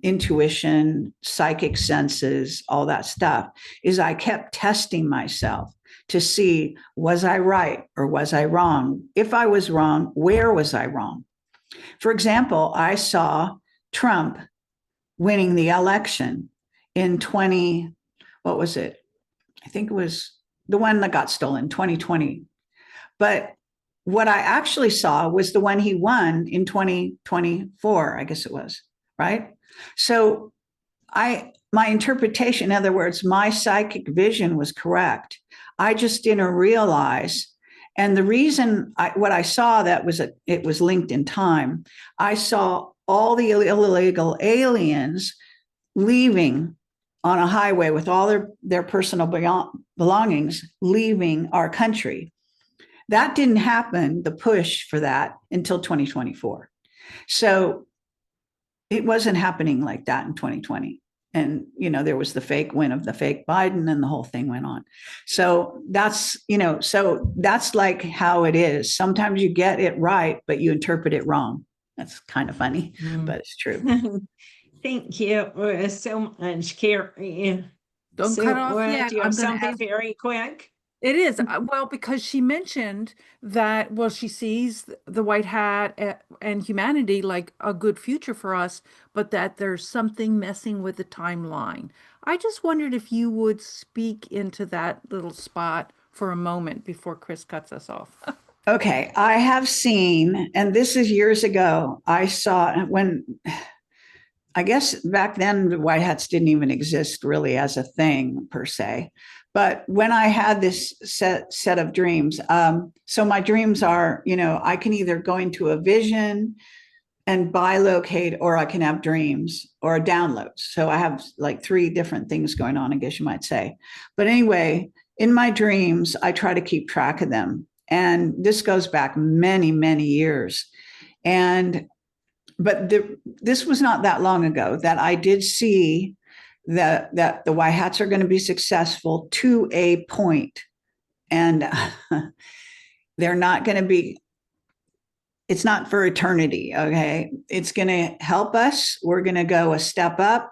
intuition, psychic senses, all that stuff, is I kept testing myself to see, was I right or was I wrong? If I was wrong, where was I wrong? For example, I saw Trump winning the election in what was it? I think it was the one that got stolen, 2020. But what I actually saw was the one he won in 2024, I guess it was, right? So my interpretation, in other words, my psychic vision was correct. I just didn't realize. And the reason what I saw it was linked in time. I saw all the illegal aliens leaving on a highway with all their personal belongings, leaving our country. That didn't happen, the push for that, until 2024. So it wasn't happening like that in 2020. And, there was the fake win of the fake Biden and the whole thing went on. So that's like how it is. Sometimes you get it right, but you interpret it wrong. That's kind of funny, but it's true. Thank you so much, Kerry. Don't cut off yet. Do you have something very quick? It is. Well, because she mentioned that, she sees the white hat and humanity like a good future for us, but that there's something messing with the timeline. I just wondered if you would speak into that little spot for a moment before Chris cuts us off. Okay. I have seen, and this is years ago, I saw I guess back then the white hats didn't even exist really as a thing per se. But when I had this set of dreams, so my dreams are, I can either go into a vision and bilocate, or I can have dreams or downloads. So I have like 3 different things going on, I guess you might say. But anyway, in my dreams, I try to keep track of them. And this goes back many, many years. But this was not that long ago that I did see that the white hats are going to be successful to a point, and they're not going to be, it's not for eternity. Okay. It's going to help us. We're going to go a step up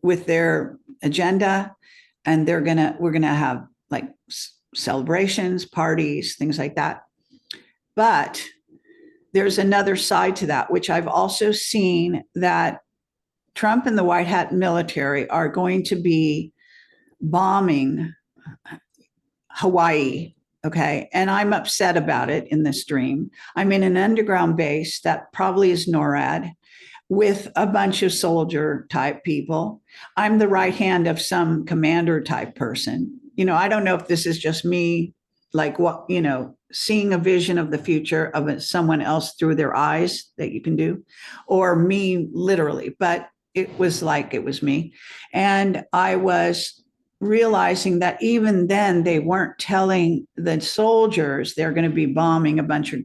with their agenda, and we're going to have like celebrations, parties, things like that. But there's another side to that, which I've also seen, that Trump and the white hat military are going to be bombing Hawaii. Okay. And I'm upset about it in this dream. I'm in an underground base that probably is NORAD with a bunch of soldier type people. I'm the right hand of some commander type person. I don't know if this is just me, like what, seeing a vision of the future of someone else through their eyes that you can do, or me literally, but it was like it was me. And I was realizing that even then they weren't telling the soldiers they're going to be bombing a bunch of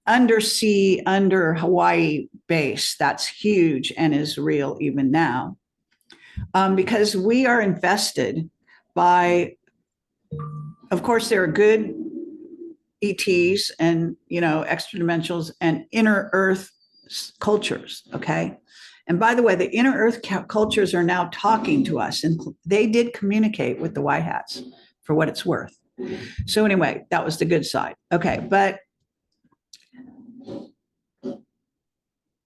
undersea under Hawaii base. That's huge and is real even now, because we are infested by, of course, there are good ETs and, extra dimensionals and inner earth cultures. Okay. And by the way, the inner earth cultures are now talking to us, and they did communicate with the white hats, for what it's worth. So anyway, that was the good side. Okay. But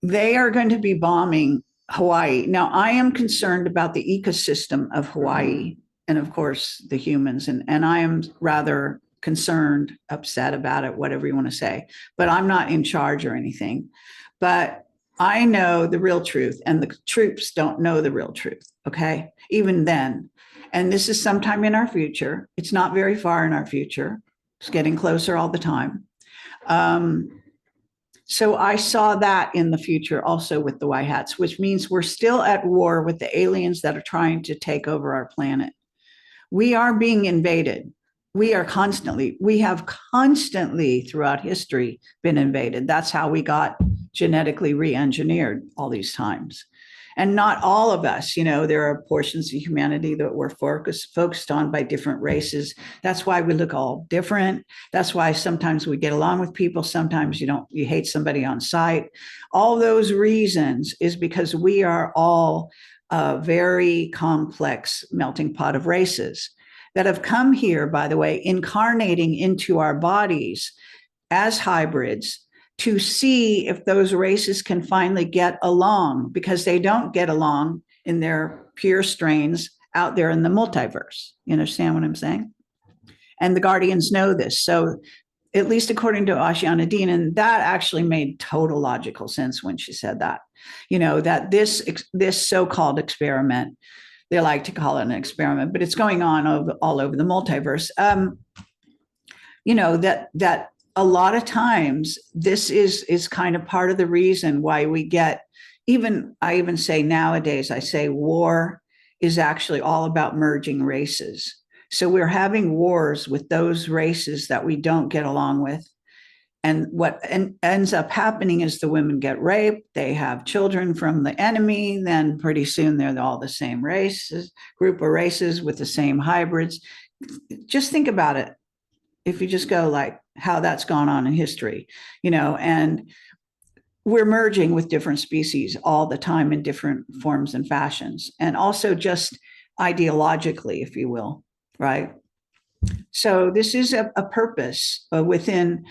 they are going to be bombing Hawaii. Now, I am concerned about the ecosystem of Hawaii and, of course, the humans. And I am rather concerned, upset about it, whatever you want to say. But I'm not in charge or anything. But I know the real truth, and the troops don't know the real truth. Okay. Even then. And this is sometime in our future. It's not very far in our future. It's getting closer all the time. So I saw that in the future also with the white hats, which means we're still at war with the aliens that are trying to take over our planet. We are being invaded. we have constantly throughout history been invaded. That's how we got genetically re-engineered all these times. And not all of us, there are portions of humanity that we're focused on by different races. That's why we look all different. That's why sometimes we get along with people. Sometimes you hate somebody on sight. All those reasons is because we are all a very complex melting pot of races that have come here, by the way, incarnating into our bodies as hybrids to see if those races can finally get along, because they don't get along in their pure strains out there in the multiverse. You understand what I'm saying? And the Guardians know this. So at least according to Ashiana Dean, and that actually made total logical sense when she said that, that this so-called experiment, they like to call it an experiment, but it's going on all over the multiverse. That a lot of times this is kind of part of the reason why we get, I even say nowadays, I say war is actually all about merging races. So we're having wars with those races that we don't get along with. And what ends up happening is the women get raped, they have children from the enemy, then pretty soon they're all the same group of races with the same hybrids. Just think about it. If you just go like how that's gone on in history, and we're merging with different species all the time in different forms and fashions, and also just ideologically, if you will, right? So this is a purpose within,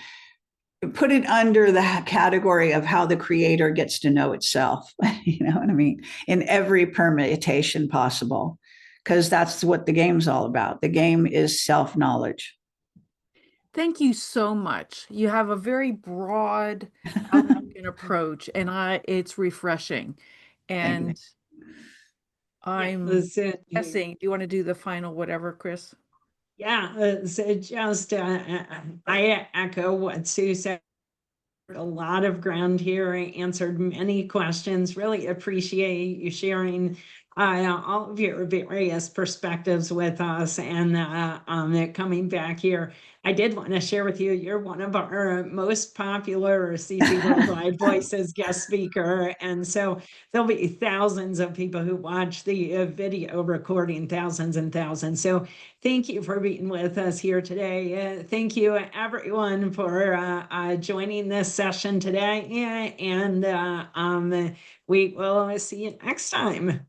put it under the category of how the creator gets to know itself, you know what I mean? In every permutation possible, because that's what the game's all about. The game is self-knowledge. Thank you so much. You have a very broad outlook and approach, and it's refreshing. And I'm guessing, do you want to do the final whatever, Chris? Yeah, so just I echo what Sue said. A lot of ground here. I answered many questions. Really appreciate you sharing all of your various perspectives with us, and coming back here. I did want to share with you, you're one of our most popular CC Worldwide Voices guest speaker. And so there'll be thousands of people who watch the video recording, thousands and thousands. So thank you for being with us here today. Thank you everyone for joining this session today. And we will see you next time.